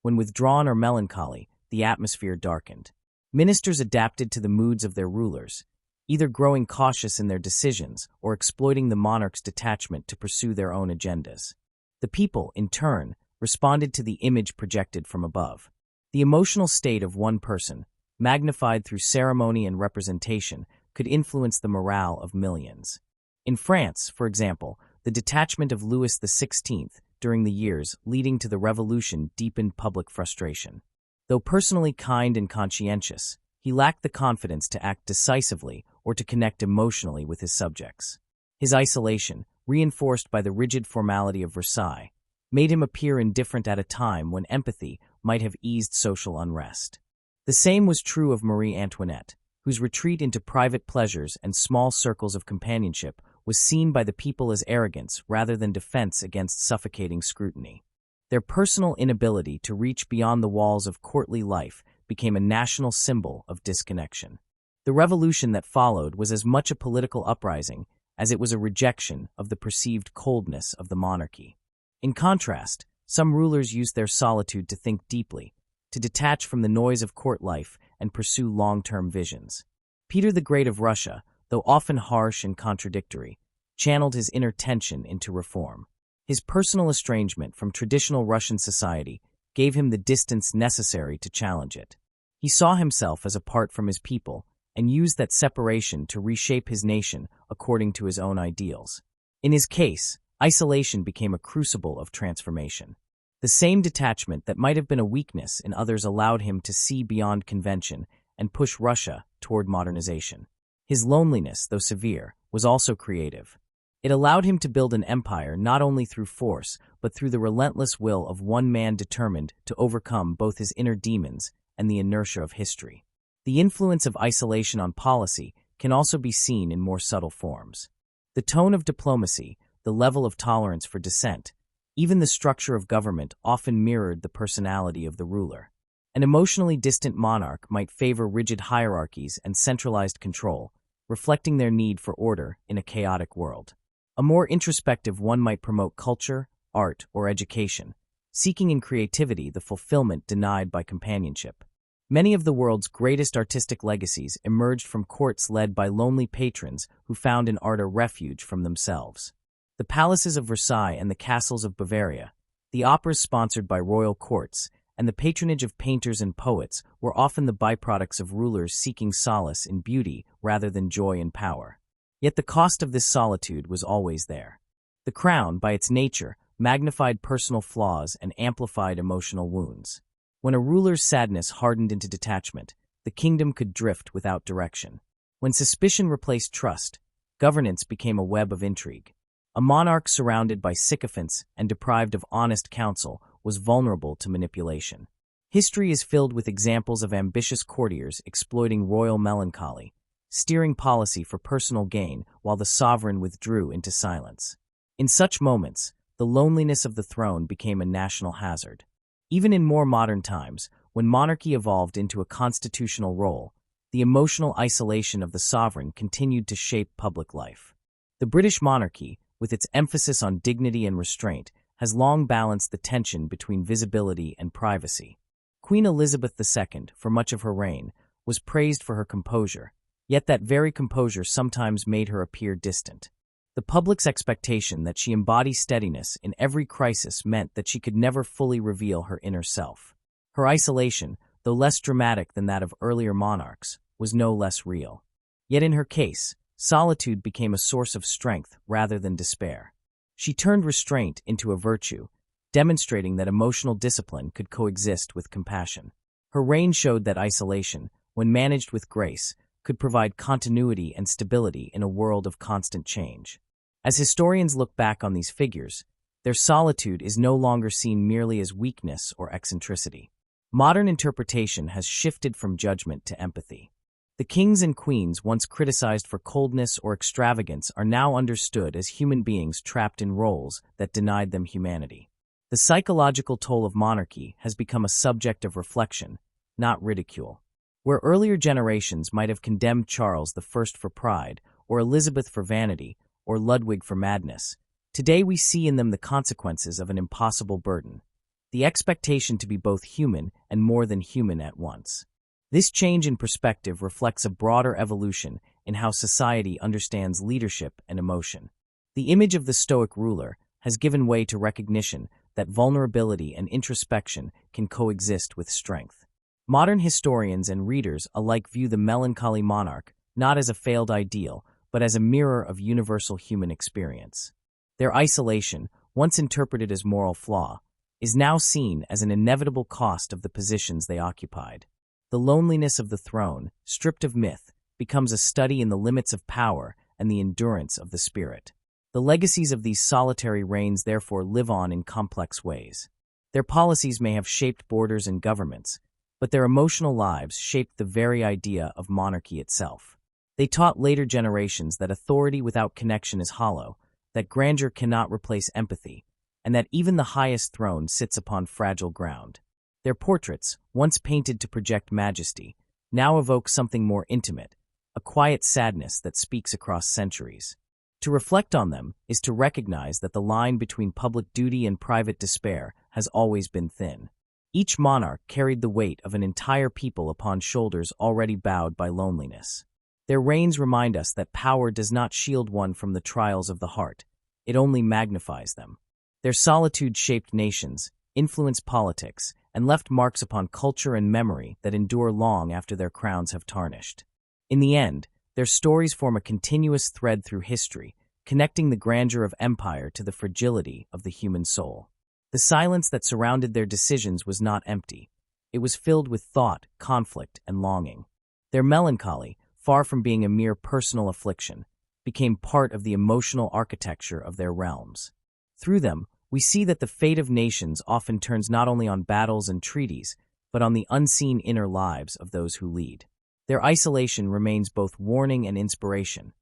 When withdrawn or melancholy, the atmosphere darkened. Ministers adapted to the moods of their rulers, either growing cautious in their decisions or exploiting the monarch's detachment to pursue their own agendas. The people, in turn, responded to the image projected from above. The emotional state of one person, magnified through ceremony and representation, could influence the morale of millions. In France, for example, the detachment of Louis XVI during the years leading to the revolution deepened public frustration. Though personally kind and conscientious, he lacked the confidence to act decisively or to connect emotionally with his subjects. His isolation, reinforced by the rigid formality of Versailles, made him appear indifferent at a time when empathy might have eased social unrest. The same was true of Marie Antoinette, whose retreat into private pleasures and small circles of companionship was seen by the people as arrogance rather than defense against suffocating scrutiny. Their personal inability to reach beyond the walls of courtly life became a national symbol of disconnection. The revolution that followed was as much a political uprising as it was a rejection of the perceived coldness of the monarchy. In contrast, some rulers used their solitude to think deeply, to detach from the noise of court life and pursue long-term visions. Peter the Great of Russia, though often harsh and contradictory, channeled his inner tension into reform. His personal estrangement from traditional Russian society gave him the distance necessary to challenge it. He saw himself as apart from his people and used that separation to reshape his nation according to his own ideals. In his case, isolation became a crucible of transformation. The same detachment that might have been a weakness in others allowed him to see beyond convention and push Russia toward modernization. His loneliness, though severe, was also creative. It allowed him to build an empire not only through force, but through the relentless will of one man determined to overcome both his inner demons and the inertia of history. The influence of isolation on policy can also be seen in more subtle forms. The tone of diplomacy, the level of tolerance for dissent, even the structure of government often mirrored the personality of the ruler. An emotionally distant monarch might favor rigid hierarchies and centralized control, reflecting their need for order in a chaotic world. A more introspective one might promote culture, art, or education, seeking in creativity the fulfillment denied by companionship. Many of the world's greatest artistic legacies emerged from courts led by lonely patrons who found in art a refuge from themselves. The palaces of Versailles and the castles of Bavaria, the operas sponsored by royal courts, and the patronage of painters and poets were often the byproducts of rulers seeking solace in beauty rather than joy and power. Yet the cost of this solitude was always there. The crown, by its nature, magnified personal flaws and amplified emotional wounds. When a ruler's sadness hardened into detachment, the kingdom could drift without direction. When suspicion replaced trust, governance became a web of intrigue. A monarch surrounded by sycophants and deprived of honest counsel was vulnerable to manipulation. History is filled with examples of ambitious courtiers exploiting royal melancholy, steering policy for personal gain while the sovereign withdrew into silence. In such moments, the loneliness of the throne became a national hazard. Even in more modern times, when monarchy evolved into a constitutional role, the emotional isolation of the sovereign continued to shape public life. The British monarchy, with its emphasis on dignity and restraint, has long balanced the tension between visibility and privacy. Queen Elizabeth II, for much of her reign, was praised for her composure, yet that very composure sometimes made her appear distant. The public's expectation that she embody steadiness in every crisis meant that she could never fully reveal her inner self. Her isolation, though less dramatic than that of earlier monarchs, was no less real. Yet in her case, solitude became a source of strength rather than despair. She turned restraint into a virtue, demonstrating that emotional discipline could coexist with compassion. Her reign showed that isolation, when managed with grace, could provide continuity and stability in a world of constant change. As historians look back on these figures, their solitude is no longer seen merely as weakness or eccentricity. Modern interpretation has shifted from judgment to empathy. The kings and queens once criticized for coldness or extravagance are now understood as human beings trapped in roles that denied them humanity. The psychological toll of monarchy has become a subject of reflection, not ridicule. Where earlier generations might have condemned Charles I for pride, or Elizabeth for vanity, or Ludwig for madness, today we see in them the consequences of an impossible burden, the expectation to be both human and more than human at once. This change in perspective reflects a broader evolution in how society understands leadership and emotion. The image of the Stoic ruler has given way to recognition that vulnerability and introspection can coexist with strength. Modern historians and readers alike view the melancholy monarch not as a failed ideal, but as a mirror of universal human experience. Their isolation, once interpreted as moral flaw, is now seen as an inevitable cost of the positions they occupied. The loneliness of the throne, stripped of myth, becomes a study in the limits of power and the endurance of the spirit. The legacies of these solitary reigns therefore live on in complex ways. Their policies may have shaped borders and governments, but their emotional lives shaped the very idea of monarchy itself. They taught later generations that authority without connection is hollow, that grandeur cannot replace empathy, and that even the highest throne sits upon fragile ground. Their portraits, once painted to project majesty, now evoke something more intimate, a quiet sadness that speaks across centuries. To reflect on them is to recognize that the line between public duty and private despair has always been thin. Each monarch carried the weight of an entire people upon shoulders already bowed by loneliness. Their reigns remind us that power does not shield one from the trials of the heart, it only magnifies them. Their solitude shaped nations, influenced politics, and left marks upon culture and memory that endure long after their crowns have tarnished. In the end, their stories form a continuous thread through history, connecting the grandeur of empire to the fragility of the human soul. The silence that surrounded their decisions was not empty. It was filled with thought, conflict, and longing. Their melancholy, far from being a mere personal affliction, became part of the emotional architecture of their realms. Through them, we see that the fate of nations often turns not only on battles and treaties, but on the unseen inner lives of those who lead. Their isolation remains both warning and inspiration,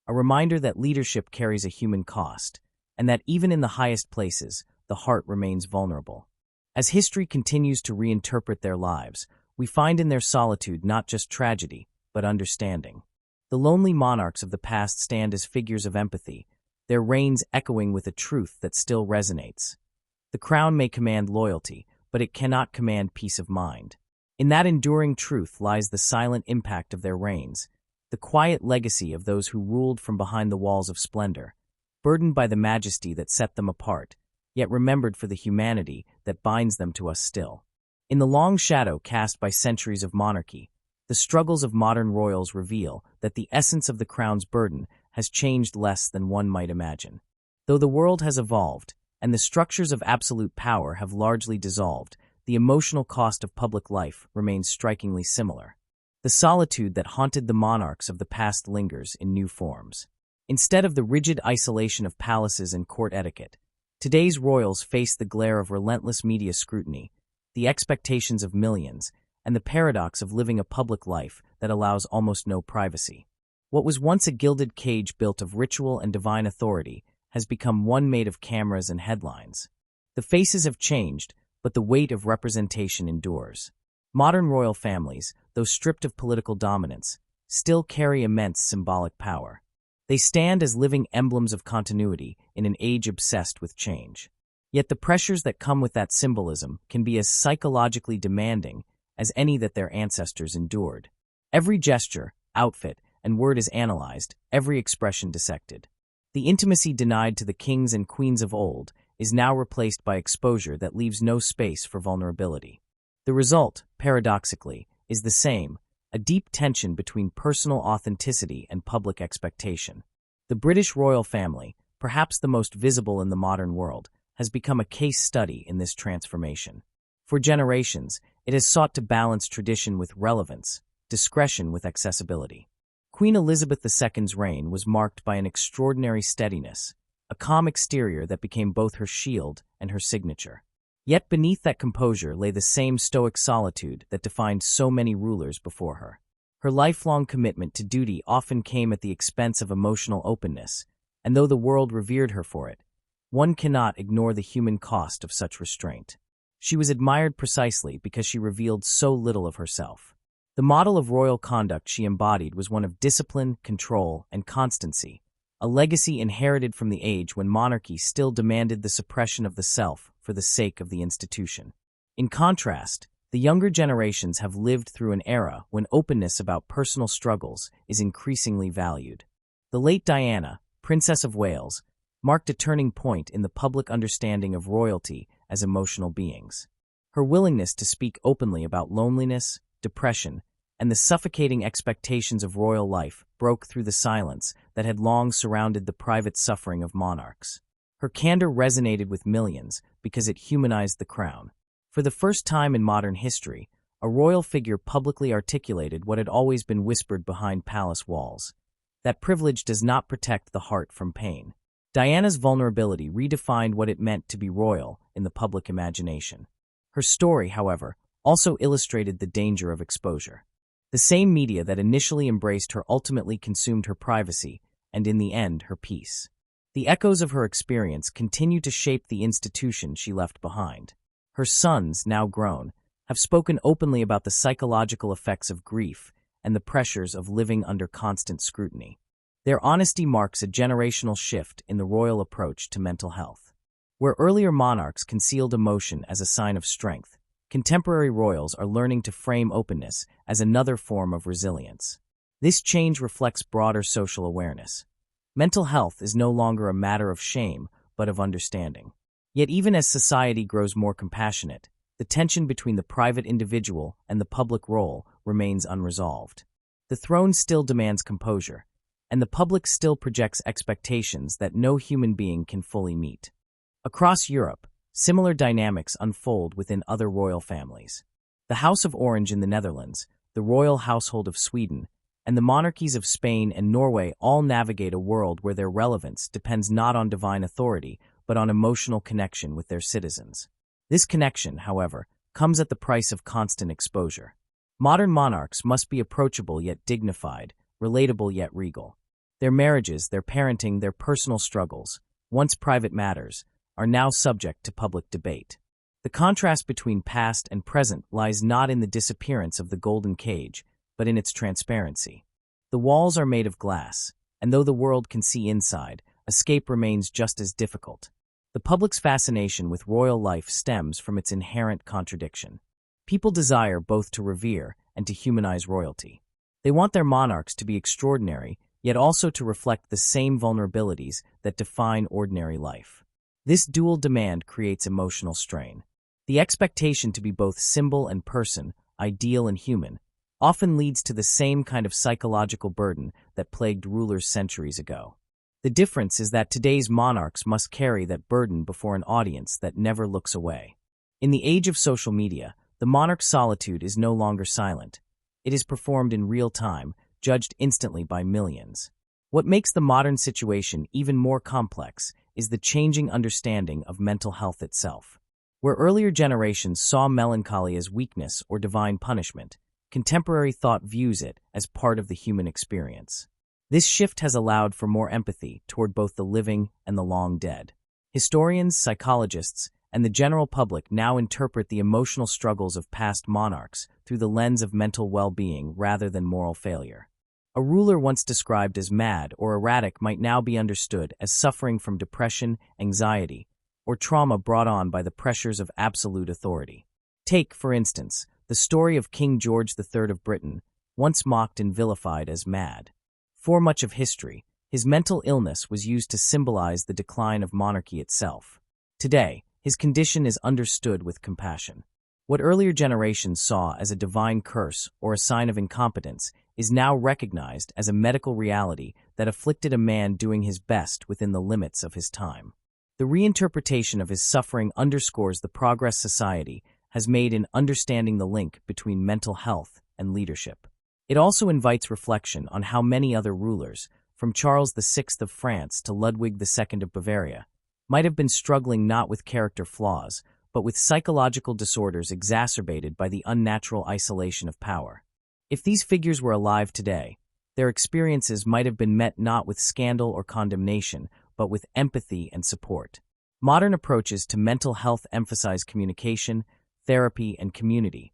a reminder that leadership carries a human cost, and that even in the highest places, the heart remains vulnerable. As history continues to reinterpret their lives, we find in their solitude not just tragedy, but understanding. The lonely monarchs of the past stand as figures of empathy, their reigns echoing with a truth that still resonates. The crown may command loyalty, but it cannot command peace of mind. In that enduring truth lies the silent impact of their reigns, the quiet legacy of those who ruled from behind the walls of splendor, burdened by the majesty that set them apart, yet remembered for the humanity that binds them to us still. In the long shadow cast by centuries of monarchy, the struggles of modern royals reveal that the essence of the crown's burden has changed less than one might imagine. Though the world has evolved, and the structures of absolute power have largely dissolved, the emotional cost of public life remains strikingly similar. The solitude that haunted the monarchs of the past lingers in new forms. Instead of the rigid isolation of palaces and court etiquette, today's royals face the glare of relentless media scrutiny, the expectations of millions, and the paradox of living a public life that allows almost no privacy. What was once a gilded cage built of ritual and divine authority has become one made of cameras and headlines. The faces have changed, but the weight of representation endures. Modern royal families, though stripped of political dominance, still carry immense symbolic power. They stand as living emblems of continuity in an age obsessed with change. Yet the pressures that come with that symbolism can be as psychologically demanding as any that their ancestors endured. Every gesture, outfit, and word is analyzed, every expression dissected. The intimacy denied to the kings and queens of old is now replaced by exposure that leaves no space for vulnerability. The result, paradoxically, is the same, a deep tension between personal authenticity and public expectation. The British royal family, perhaps the most visible in the modern world, has become a case study in this transformation. For generations, it has sought to balance tradition with relevance, discretion with accessibility. Queen Elizabeth II's reign was marked by an extraordinary steadiness, a calm exterior that became both her shield and her signature. Yet beneath that composure lay the same stoic solitude that defined so many rulers before her. Her lifelong commitment to duty often came at the expense of emotional openness, and though the world revered her for it, one cannot ignore the human cost of such restraint. She was admired precisely because she revealed so little of herself. The model of royal conduct she embodied was one of discipline, control, and constancy, a legacy inherited from the age when monarchy still demanded the suppression of the self for the sake of the institution. In contrast, the younger generations have lived through an era when openness about personal struggles is increasingly valued. The late Diana, Princess of Wales, marked a turning point in the public understanding of royalty as emotional beings. Her willingness to speak openly about loneliness, depression, and the suffocating expectations of royal life broke through the silence that had long surrounded the private suffering of monarchs. Her candor resonated with millions because it humanized the crown. For the first time in modern history, a royal figure publicly articulated what had always been whispered behind palace walls: that privilege does not protect the heart from pain. Diana's vulnerability redefined what it meant to be royal in the public imagination. Her story, however, also illustrated the danger of exposure. The same media that initially embraced her ultimately consumed her privacy, and in the end, her peace. The echoes of her experience continue to shape the institution she left behind. Her sons, now grown, have spoken openly about the psychological effects of grief and the pressures of living under constant scrutiny. Their honesty marks a generational shift in the royal approach to mental health. Where earlier monarchs concealed emotion as a sign of strength, contemporary royals are learning to frame openness as another form of resilience. This change reflects broader social awareness. Mental health is no longer a matter of shame, but of understanding. Yet even as society grows more compassionate, the tension between the private individual and the public role remains unresolved. The throne still demands composure, and the public still projects expectations that no human being can fully meet. Across Europe, similar dynamics unfold within other royal families. The House of Orange in the Netherlands, the royal household of Sweden, and the monarchies of Spain and Norway all navigate a world where their relevance depends not on divine authority, but on emotional connection with their citizens. This connection, however, comes at the price of constant exposure. Modern monarchs must be approachable yet dignified, relatable yet regal. Their marriages, their parenting, their personal struggles, once private matters, are now subject to public debate. The contrast between past and present lies not in the disappearance of the golden cage, but in its transparency. The walls are made of glass, and though the world can see inside, escape remains just as difficult. The public's fascination with royal life stems from its inherent contradiction. People desire both to revere and to humanize royalty. They want their monarchs to be extraordinary, yet also to reflect the same vulnerabilities that define ordinary life. This dual demand creates emotional strain. The expectation to be both symbol and person, ideal and human, often leads to the same kind of psychological burden that plagued rulers centuries ago. The difference is that today's monarchs must carry that burden before an audience that never looks away. In the age of social media, the monarch's solitude is no longer silent. It is performed in real time, judged instantly by millions. What makes the modern situation even more complex is the changing understanding of mental health itself. Where earlier generations saw melancholy as weakness or divine punishment, contemporary thought views it as part of the human experience. This shift has allowed for more empathy toward both the living and the long dead. Historians, psychologists, and the general public now interpret the emotional struggles of past monarchs through the lens of mental well-being rather than moral failure. A ruler once described as mad or erratic might now be understood as suffering from depression, anxiety, or trauma brought on by the pressures of absolute authority. Take, for instance, the story of King George III of Britain, once mocked and vilified as mad. For much of history, his mental illness was used to symbolize the decline of monarchy itself. Today, his condition is understood with compassion. What earlier generations saw as a divine curse or a sign of incompetence is now recognized as a medical reality that afflicted a man doing his best within the limits of his time. The reinterpretation of his suffering underscores the progress society has made in understanding the link between mental health and leadership. It also invites reflection on how many other rulers, from Charles VI of France to Ludwig II of Bavaria, might have been struggling not with character flaws, but with psychological disorders exacerbated by the unnatural isolation of power. If these figures were alive today, their experiences might have been met not with scandal or condemnation, but with empathy and support. Modern approaches to mental health emphasize communication, therapy, and community,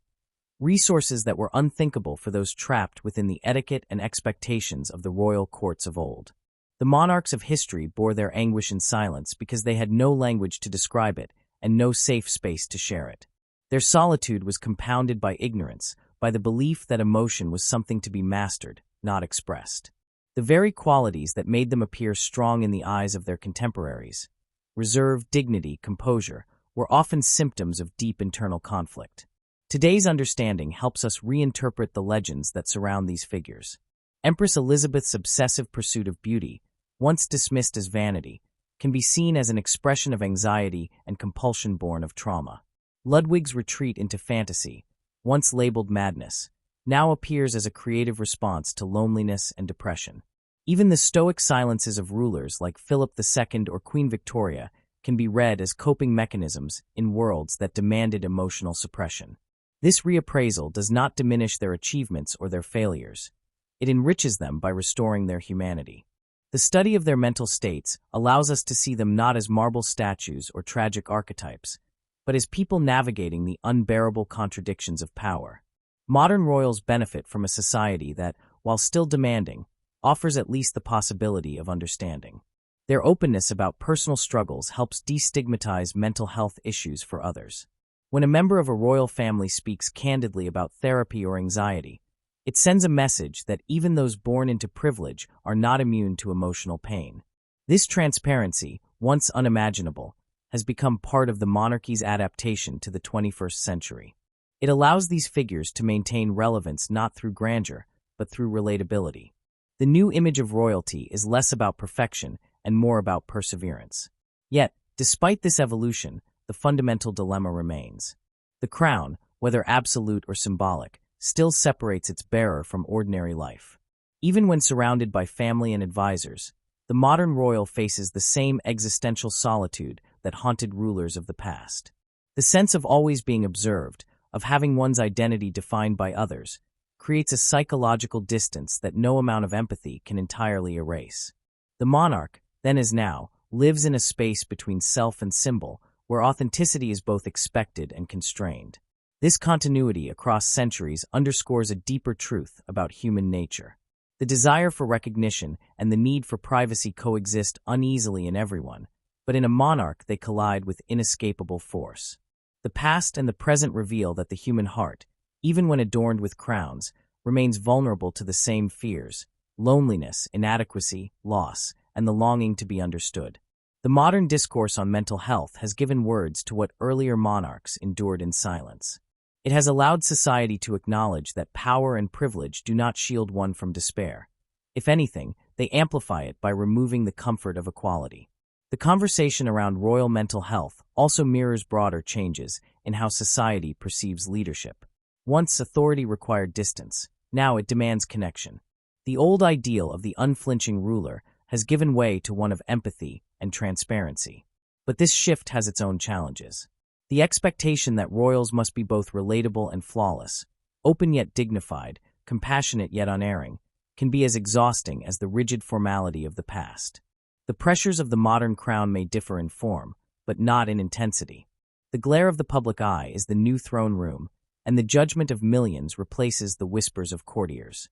resources that were unthinkable for those trapped within the etiquette and expectations of the royal courts of old. The monarchs of history bore their anguish in silence because they had no language to describe it and no safe space to share it. Their solitude was compounded by ignorance, by the belief that emotion was something to be mastered, not expressed. The very qualities that made them appear strong in the eyes of their contemporaries, reserve, dignity, composure, were often symptoms of deep internal conflict. Today's understanding helps us reinterpret the legends that surround these figures. Empress Elizabeth's obsessive pursuit of beauty, once dismissed as vanity, can be seen as an expression of anxiety and compulsion born of trauma. Ludwig's retreat into fantasy, once labeled madness, now appears as a creative response to loneliness and depression. Even the stoic silences of rulers like Philip II or Queen Victoria can be read as coping mechanisms in worlds that demanded emotional suppression. This reappraisal does not diminish their achievements or their failures. It enriches them by restoring their humanity. The study of their mental states allows us to see them not as marble statues or tragic archetypes, but as people navigating the unbearable contradictions of power. Modern royals benefit from a society that, while still demanding, offers at least the possibility of understanding. Their openness about personal struggles helps destigmatize mental health issues for others. When a member of a royal family speaks candidly about therapy or anxiety, it sends a message that even those born into privilege are not immune to emotional pain. This transparency, once unimaginable, has become part of the monarchy's adaptation to the 21st century. It allows these figures to maintain relevance not through grandeur, but through relatability. The new image of royalty is less about perfection and more about perseverance. Yet, despite this evolution, the fundamental dilemma remains. The crown, whether absolute or symbolic, still separates its bearer from ordinary life. Even when surrounded by family and advisors, the modern royal faces the same existential solitude that haunted rulers of the past. The sense of always being observed, of having one's identity defined by others, creates a psychological distance that no amount of empathy can entirely erase. The monarch, then as now, lives in a space between self and symbol, where authenticity is both expected and constrained. This continuity across centuries underscores a deeper truth about human nature. The desire for recognition and the need for privacy coexist uneasily in everyone, but in a monarch they collide with inescapable force. The past and the present reveal that the human heart, even when adorned with crowns, remains vulnerable to the same fears: loneliness, inadequacy, loss, and the longing to be understood. The modern discourse on mental health has given words to what earlier monarchs endured in silence. It has allowed society to acknowledge that power and privilege do not shield one from despair. If anything, they amplify it by removing the comfort of equality. The conversation around royal mental health also mirrors broader changes in how society perceives leadership. Once authority required distance, now it demands connection. The old ideal of the unflinching ruler has given way to one of empathy and transparency. But this shift has its own challenges. The expectation that royals must be both relatable and flawless, open yet dignified, compassionate yet unerring, can be as exhausting as the rigid formality of the past. The pressures of the modern crown may differ in form, but not in intensity. The glare of the public eye is the new throne room, and the judgment of millions replaces the whispers of courtiers.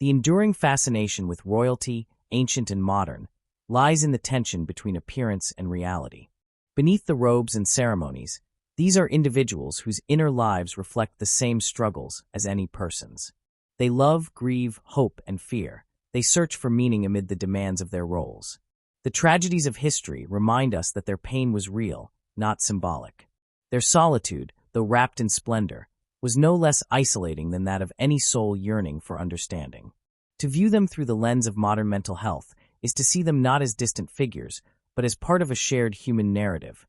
The enduring fascination with royalty, ancient and modern, lies in the tension between appearance and reality. Beneath the robes and ceremonies, these are individuals whose inner lives reflect the same struggles as any person's. They love, grieve, hope, and fear. They search for meaning amid the demands of their roles. The tragedies of history remind us that their pain was real, not symbolic. Their solitude, though wrapped in splendor, was no less isolating than that of any soul yearning for understanding. To view them through the lens of modern mental health is to see them not as distant figures, but as part of a shared human narrative,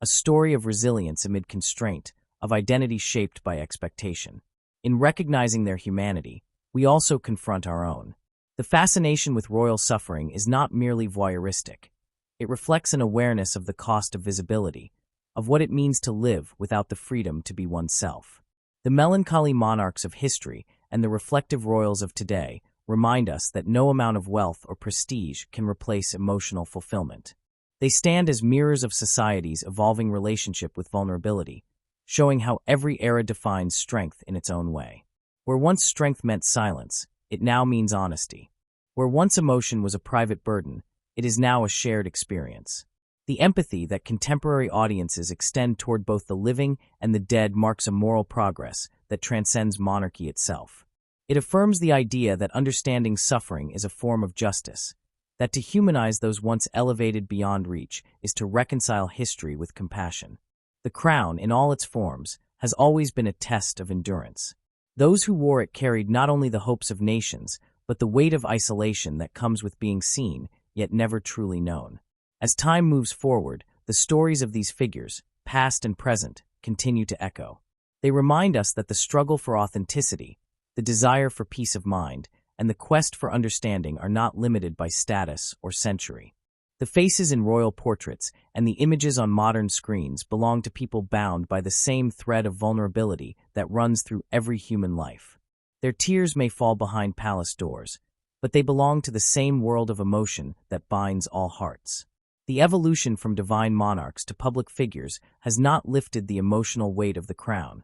a story of resilience amid constraint, of identity shaped by expectation. In recognizing their humanity, we also confront our own. The fascination with royal suffering is not merely voyeuristic. It reflects an awareness of the cost of visibility, of what it means to live without the freedom to be oneself. The melancholy monarchs of history and the reflective royals of today remind us that no amount of wealth or prestige can replace emotional fulfillment. They stand as mirrors of society's evolving relationship with vulnerability, showing how every era defines strength in its own way. Where once strength meant silence, it now means honesty. Where once emotion was a private burden, it is now a shared experience. The empathy that contemporary audiences extend toward both the living and the dead marks a moral progress that transcends monarchy itself. It affirms the idea that understanding suffering is a form of justice, that to humanize those once elevated beyond reach is to reconcile history with compassion. The crown, in all its forms, has always been a test of endurance. Those who wore it carried not only the hopes of nations, but the weight of isolation that comes with being seen, yet never truly known. As time moves forward, the stories of these figures, past and present, continue to echo. They remind us that the struggle for authenticity, the desire for peace of mind, and the quest for understanding are not limited by status or century. The faces in royal portraits and the images on modern screens belong to people bound by the same thread of vulnerability that runs through every human life. Their tears may fall behind palace doors, but they belong to the same world of emotion that binds all hearts. The evolution from divine monarchs to public figures has not lifted the emotional weight of the crown.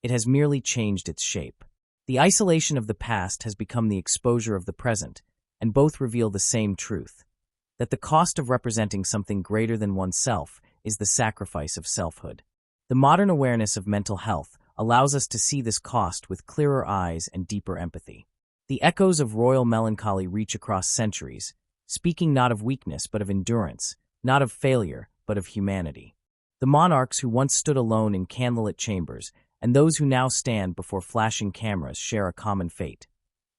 It has merely changed its shape. The isolation of the past has become the exposure of the present, and both reveal the same truth: that the cost of representing something greater than oneself is the sacrifice of selfhood. The modern awareness of mental health allows us to see this cost with clearer eyes and deeper empathy. The echoes of royal melancholy reach across centuries, speaking not of weakness but of endurance, not of failure but of humanity. The monarchs who once stood alone in candlelit chambers and those who now stand before flashing cameras share a common fate: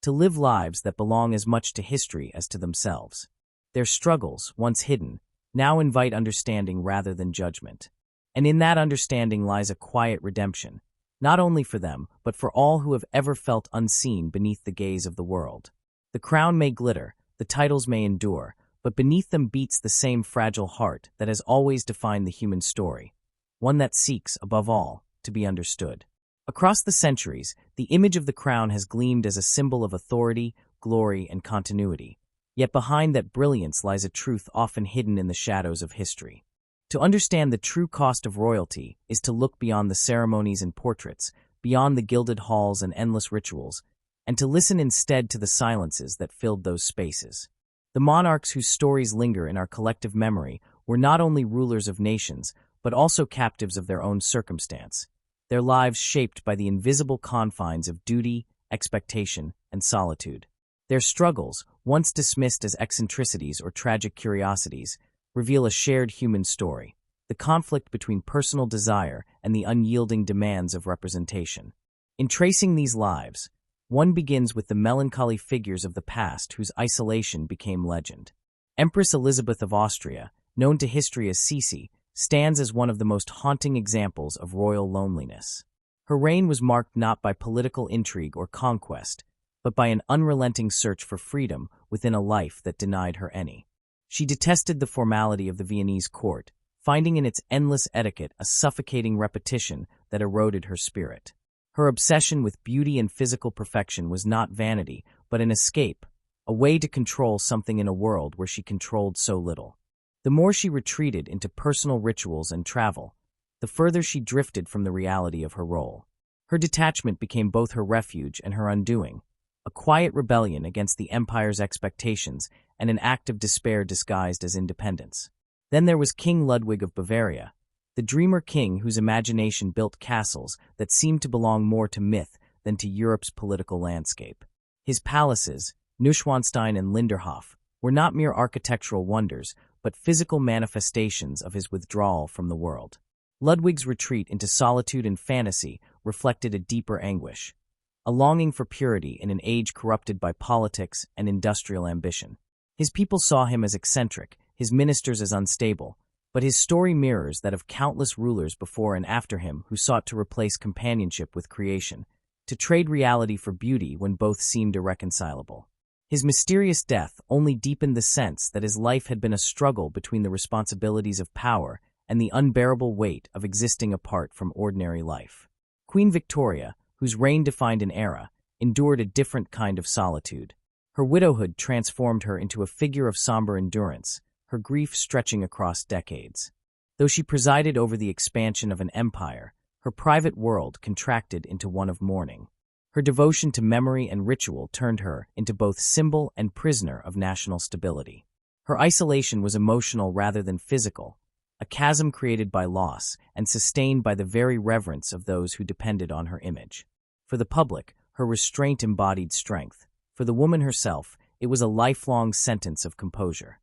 to live lives that belong as much to history as to themselves. Their struggles, once hidden, now invite understanding rather than judgment. And in that understanding lies a quiet redemption, not only for them, but for all who have ever felt unseen beneath the gaze of the world. The crown may glitter, the titles may endure, but beneath them beats the same fragile heart that has always defined the human story, one that seeks, above all, to be understood. Across the centuries, the image of the crown has gleamed as a symbol of authority, glory, and continuity. Yet behind that brilliance lies a truth often hidden in the shadows of history. To understand the true cost of royalty is to look beyond the ceremonies and portraits, beyond the gilded halls and endless rituals, and to listen instead to the silences that filled those spaces. The monarchs whose stories linger in our collective memory were not only rulers of nations, but also captives of their own circumstance, their lives shaped by the invisible confines of duty, expectation, and solitude. Their struggles, once dismissed as eccentricities or tragic curiosities, reveal a shared human story, the conflict between personal desire and the unyielding demands of representation. In tracing these lives, one begins with the melancholy figures of the past whose isolation became legend. Empress Elizabeth of Austria, known to history as Sisi, stands as one of the most haunting examples of royal loneliness. Her reign was marked not by political intrigue or conquest, but by an unrelenting search for freedom within a life that denied her any. She detested the formality of the Viennese court, finding in its endless etiquette a suffocating repetition that eroded her spirit. Her obsession with beauty and physical perfection was not vanity, but an escape, a way to control something in a world where she controlled so little. The more she retreated into personal rituals and travel, the further she drifted from the reality of her role. Her detachment became both her refuge and her undoing, a quiet rebellion against the empire's expectations and an act of despair disguised as independence. Then there was King Ludwig of Bavaria, the dreamer king whose imagination built castles that seemed to belong more to myth than to Europe's political landscape. His palaces, Neuschwanstein and Linderhof, were not mere architectural wonders, but physical manifestations of his withdrawal from the world. Ludwig's retreat into solitude and fantasy reflected a deeper anguish, a longing for purity in an age corrupted by politics and industrial ambition. His people saw him as eccentric, his ministers as unstable, but his story mirrors that of countless rulers before and after him who sought to replace companionship with creation, to trade reality for beauty when both seemed irreconcilable. His mysterious death only deepened the sense that his life had been a struggle between the responsibilities of power and the unbearable weight of existing apart from ordinary life. Queen Victoria, whose reign defined an era, endured a different kind of solitude. Her widowhood transformed her into a figure of somber endurance, her grief stretching across decades. Though she presided over the expansion of an empire, her private world contracted into one of mourning. Her devotion to memory and ritual turned her into both symbol and prisoner of national stability. Her isolation was emotional rather than physical, a chasm created by loss and sustained by the very reverence of those who depended on her image. For the public, her restraint embodied strength. For the woman herself, it was a lifelong sentence of composure.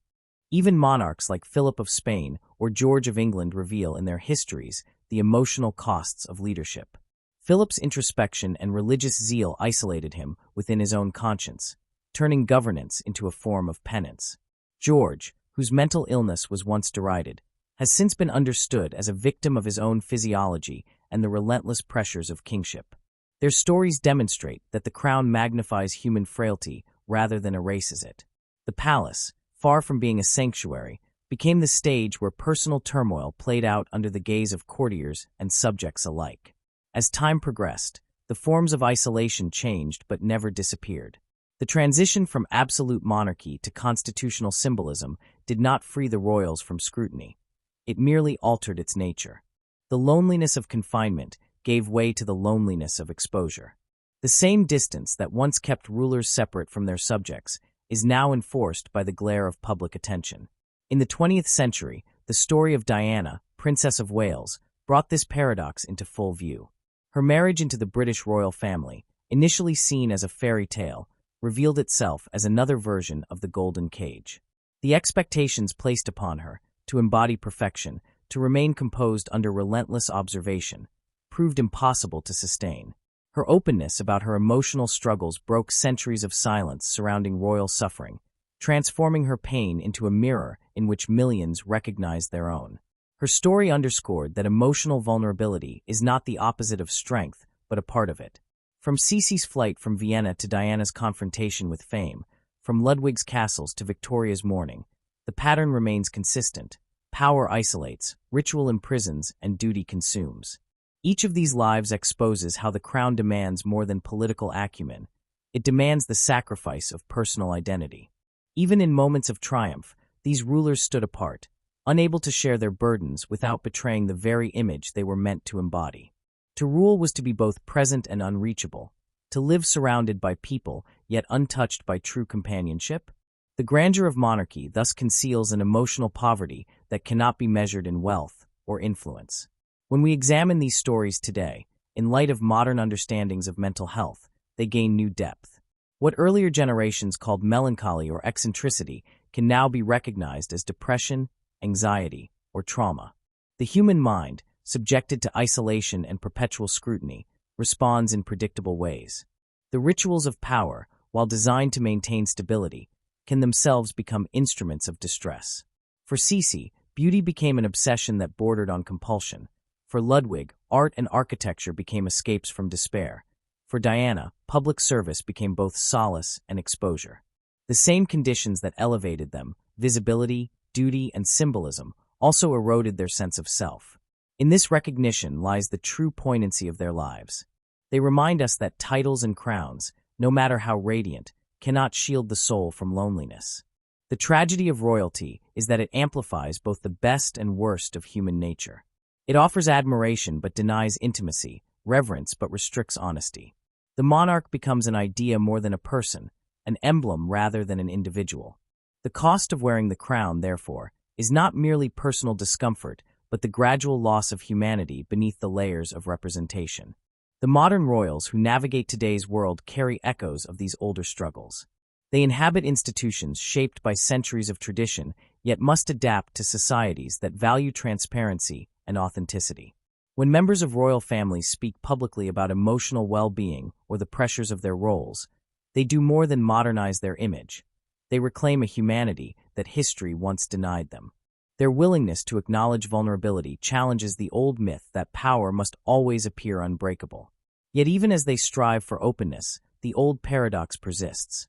Even monarchs like Philip of Spain or George of England reveal in their histories the emotional costs of leadership. Philip's introspection and religious zeal isolated him within his own conscience, turning governance into a form of penance. George, whose mental illness was once derided, has since been understood as a victim of his own physiology and the relentless pressures of kingship. Their stories demonstrate that the crown magnifies human frailty rather than erases it. The palace, far from being a sanctuary, became the stage where personal turmoil played out under the gaze of courtiers and subjects alike. As time progressed, the forms of isolation changed but never disappeared. The transition from absolute monarchy to constitutional symbolism did not free the royals from scrutiny. It merely altered its nature. The loneliness of confinement gave way to the loneliness of exposure. The same distance that once kept rulers separate from their subjects is now enforced by the glare of public attention. In the 20th century, the story of Diana, Princess of Wales, brought this paradox into full view. Her marriage into the British royal family, initially seen as a fairy tale, revealed itself as another version of the golden cage. The expectations placed upon her, to embody perfection, to remain composed under relentless observation, proved impossible to sustain. Her openness about her emotional struggles broke centuries of silence surrounding royal suffering, transforming her pain into a mirror in which millions recognized their own. Her story underscored that emotional vulnerability is not the opposite of strength, but a part of it. From Sisi's flight from Vienna to Diana's confrontation with fame, from Ludwig's castles to Victoria's mourning, the pattern remains consistent. Power isolates, ritual imprisons, and duty consumes. Each of these lives exposes how the crown demands more than political acumen. It demands the sacrifice of personal identity. Even in moments of triumph, these rulers stood apart, unable to share their burdens without betraying the very image they were meant to embody. To rule was to be both present and unreachable, to live surrounded by people, yet untouched by true companionship. The grandeur of monarchy thus conceals an emotional poverty that cannot be measured in wealth or influence. When we examine these stories today, in light of modern understandings of mental health, they gain new depth. What earlier generations called melancholy or eccentricity can now be recognized as depression, anxiety, or trauma. The human mind, subjected to isolation and perpetual scrutiny, responds in predictable ways. The rituals of power, while designed to maintain stability, can themselves become instruments of distress. For Cece, beauty became an obsession that bordered on compulsion. For Ludwig, art and architecture became escapes from despair. For Diana, public service became both solace and exposure. The same conditions that elevated them, visibility, duty, and symbolism, also eroded their sense of self. In this recognition lies the true poignancy of their lives. They remind us that titles and crowns, no matter how radiant, cannot shield the soul from loneliness. The tragedy of royalty is that it amplifies both the best and worst of human nature. It offers admiration but denies intimacy, reverence but restricts honesty. The monarch becomes an idea more than a person, an emblem rather than an individual. The cost of wearing the crown, therefore, is not merely personal discomfort, but the gradual loss of humanity beneath the layers of representation. The modern royals who navigate today's world carry echoes of these older struggles. They inhabit institutions shaped by centuries of tradition, yet must adapt to societies that value transparency and authenticity. When members of royal families speak publicly about emotional well-being or the pressures of their roles, they do more than modernize their image. They reclaim a humanity that history once denied them. Their willingness to acknowledge vulnerability challenges the old myth that power must always appear unbreakable. Yet even as they strive for openness, the old paradox persists.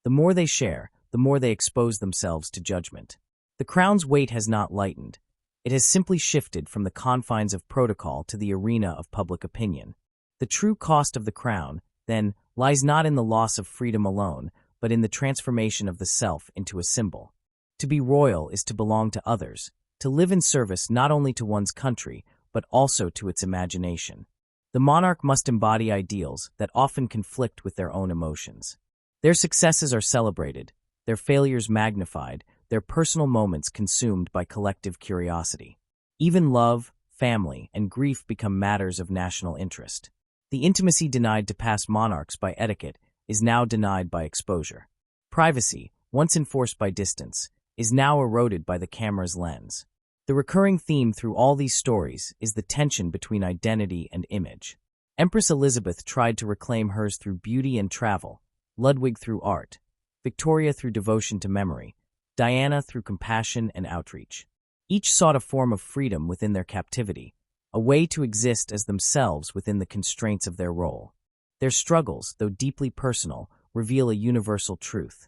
The more they share, the more they expose themselves to judgment. The crown's weight has not lightened. It has simply shifted from the confines of protocol to the arena of public opinion. The true cost of the crown, then, lies not in the loss of freedom alone, but in the transformation of the self into a symbol. To be royal is to belong to others, to live in service not only to one's country, but also to its imagination. The monarch must embody ideals that often conflict with their own emotions. Their successes are celebrated, their failures magnified, their personal moments consumed by collective curiosity. Even love, family, and grief become matters of national interest. The intimacy denied to past monarchs by etiquette is now denied by exposure. Privacy, once enforced by distance, is now eroded by the camera's lens. The recurring theme through all these stories is the tension between identity and image. Empress Elizabeth tried to reclaim hers through beauty and travel, Ludwig through art, Victoria through devotion to memory, Diana through compassion and outreach. Each sought a form of freedom within their captivity, a way to exist as themselves within the constraints of their role. Their struggles, though deeply personal, reveal a universal truth: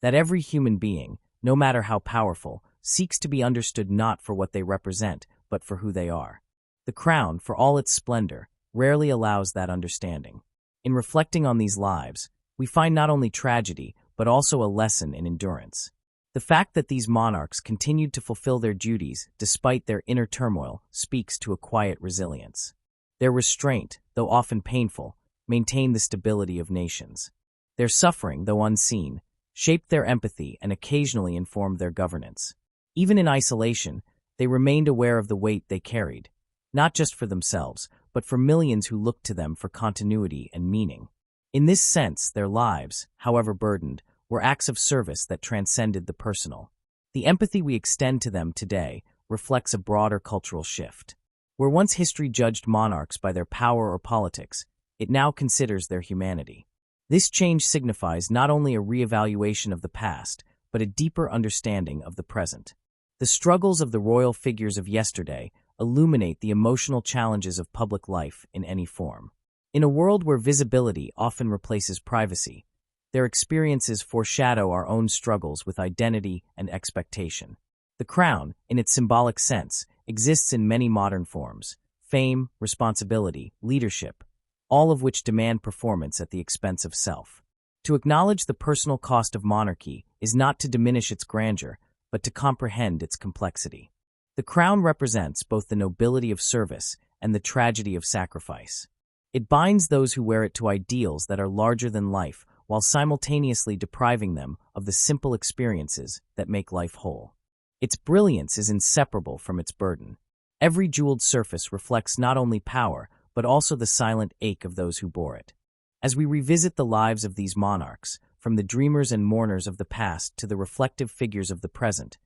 that every human being, no matter how powerful, seeks to be understood not for what they represent, but for who they are. The crown, for all its splendor, rarely allows that understanding. In reflecting on these lives, we find not only tragedy, but also a lesson in endurance. The fact that these monarchs continued to fulfill their duties despite their inner turmoil speaks to a quiet resilience. Their restraint, though often painful, maintained the stability of nations. Their suffering, though unseen, shaped their empathy and occasionally informed their governance. Even in isolation, they remained aware of the weight they carried, not just for themselves, but for millions who looked to them for continuity and meaning. In this sense, their lives, however burdened, were acts of service that transcended the personal. The empathy we extend to them today reflects a broader cultural shift. Where once history judged monarchs by their power or politics, it now considers their humanity. This change signifies not only a reevaluation of the past, but a deeper understanding of the present. The struggles of the royal figures of yesterday illuminate the emotional challenges of public life in any form. In a world where visibility often replaces privacy, their experiences foreshadow our own struggles with identity and expectation. The crown, in its symbolic sense, exists in many modern forms: fame, responsibility, leadership, all of which demand performance at the expense of self. To acknowledge the personal cost of monarchy is not to diminish its grandeur, but to comprehend its complexity. The crown represents both the nobility of service and the tragedy of sacrifice. It binds those who wear it to ideals that are larger than life, while simultaneously depriving them of the simple experiences that make life whole. Its brilliance is inseparable from its burden. Every jeweled surface reflects not only power, but also the silent ache of those who bore it. As we revisit the lives of these monarchs, from the dreamers and mourners of the past to the reflective figures of the present,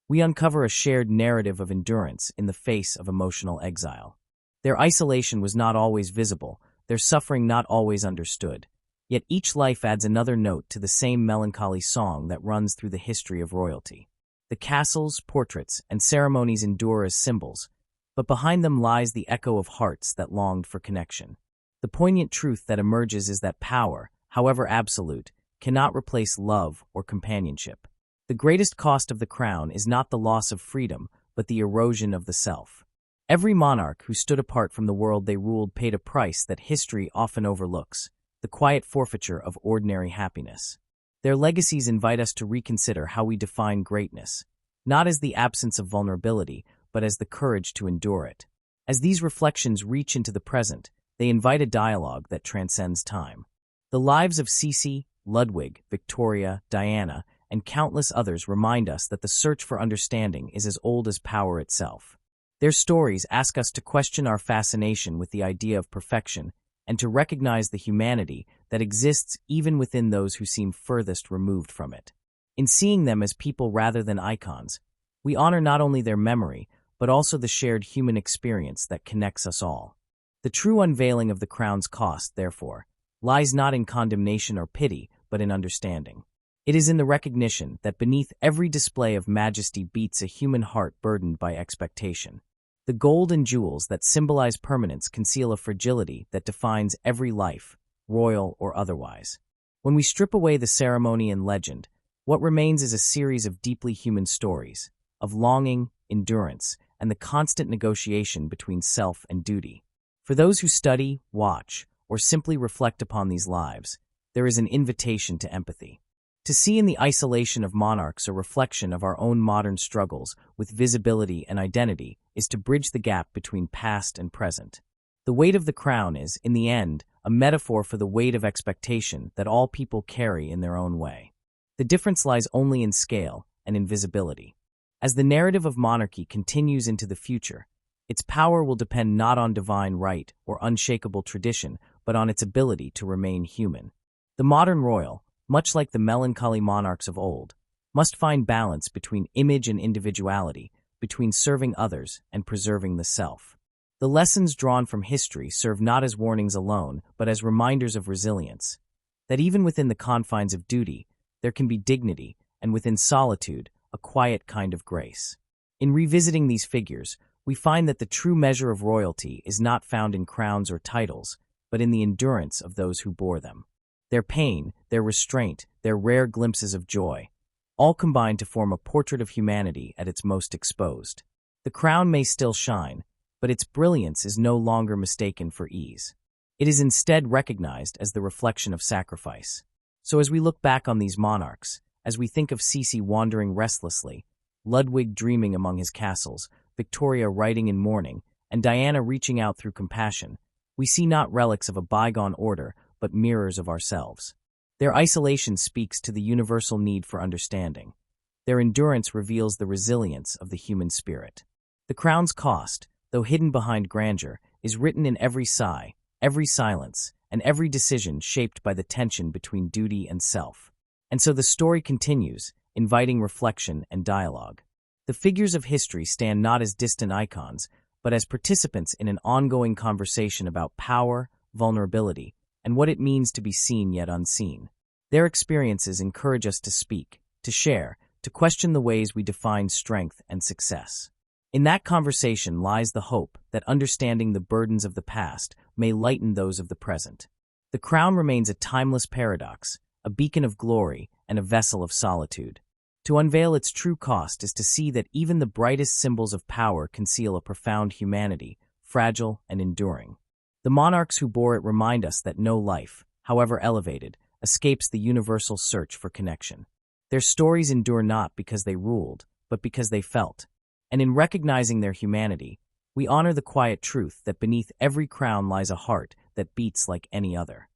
we uncover a shared narrative of endurance in the face of emotional exile. Their isolation was not always visible, their suffering not always understood. Yet each life adds another note to the same melancholy song that runs through the history of royalty. The castles, portraits, and ceremonies endure as symbols, but behind them lies the echo of hearts that longed for connection. The poignant truth that emerges is that power, however absolute, cannot replace love or companionship. The greatest cost of the crown is not the loss of freedom, but the erosion of the self. Every monarch who stood apart from the world they ruled paid a price that history often overlooks, the quiet forfeiture of ordinary happiness. Their legacies invite us to reconsider how we define greatness, not as the absence of vulnerability, but as the courage to endure it. As these reflections reach into the present, they invite a dialogue that transcends time. The lives of Sisi, Ludwig, Victoria, Diana, and countless others remind us that the search for understanding is as old as power itself. Their stories ask us to question our fascination with the idea of perfection and to recognize the humanity that exists even within those who seem furthest removed from it. In seeing them as people rather than icons, we honor not only their memory, but also the shared human experience that connects us all. The true unveiling of the crown's cost, therefore, lies not in condemnation or pity, but in understanding. It is in the recognition that beneath every display of majesty beats a human heart burdened by expectation. The gold and jewels that symbolize permanence conceal a fragility that defines every life, royal or otherwise. When we strip away the ceremony and legend, what remains is a series of deeply human stories, of longing, endurance, and the constant negotiation between self and duty. For those who study, watch, or simply reflect upon these lives, there is an invitation to empathy. To see in the isolation of monarchs a reflection of our own modern struggles with visibility and identity is to bridge the gap between past and present. The weight of the crown is, in the end, a metaphor for the weight of expectation that all people carry in their own way. The difference lies only in scale and in visibility. As the narrative of monarchy continues into the future, its power will depend not on divine right or unshakable tradition, but on its ability to remain human. The modern royal, much like the melancholy monarchs of old, must find balance between image and individuality, between serving others and preserving the self. The lessons drawn from history serve not as warnings alone, but as reminders of resilience, that even within the confines of duty, there can be dignity, and within solitude, a quiet kind of grace. In revisiting these figures, we find that the true measure of royalty is not found in crowns or titles, but in the endurance of those who bore them. Their pain, their restraint, their rare glimpses of joy, all combine to form a portrait of humanity at its most exposed. The crown may still shine, but its brilliance is no longer mistaken for ease. It is instead recognized as the reflection of sacrifice. So as we look back on these monarchs, as we think of Sisi wandering restlessly, Ludwig dreaming among his castles, Victoria writing in mourning, and Diana reaching out through compassion, we see not relics of a bygone order, but mirrors of ourselves. Their isolation speaks to the universal need for understanding. Their endurance reveals the resilience of the human spirit. The crown's cost, though hidden behind grandeur, is written in every sigh, every silence, and every decision shaped by the tension between duty and self. And so the story continues, inviting reflection and dialogue. The figures of history stand not as distant icons, but as participants in an ongoing conversation about power, vulnerability, and what it means to be seen yet unseen. Their experiences encourage us to speak, to share, to question the ways we define strength and success. In that conversation lies the hope that understanding the burdens of the past may lighten those of the present. The crown remains a timeless paradox, a beacon of glory and a vessel of solitude. To unveil its true cost is to see that even the brightest symbols of power conceal a profound humanity, fragile and enduring. The monarchs who bore it remind us that no life, however elevated, escapes the universal search for connection. Their stories endure not because they ruled, but but because they felt. And in recognizing their humanity, we honor the quiet truth that beneath every crown lies a heart that beats like any other.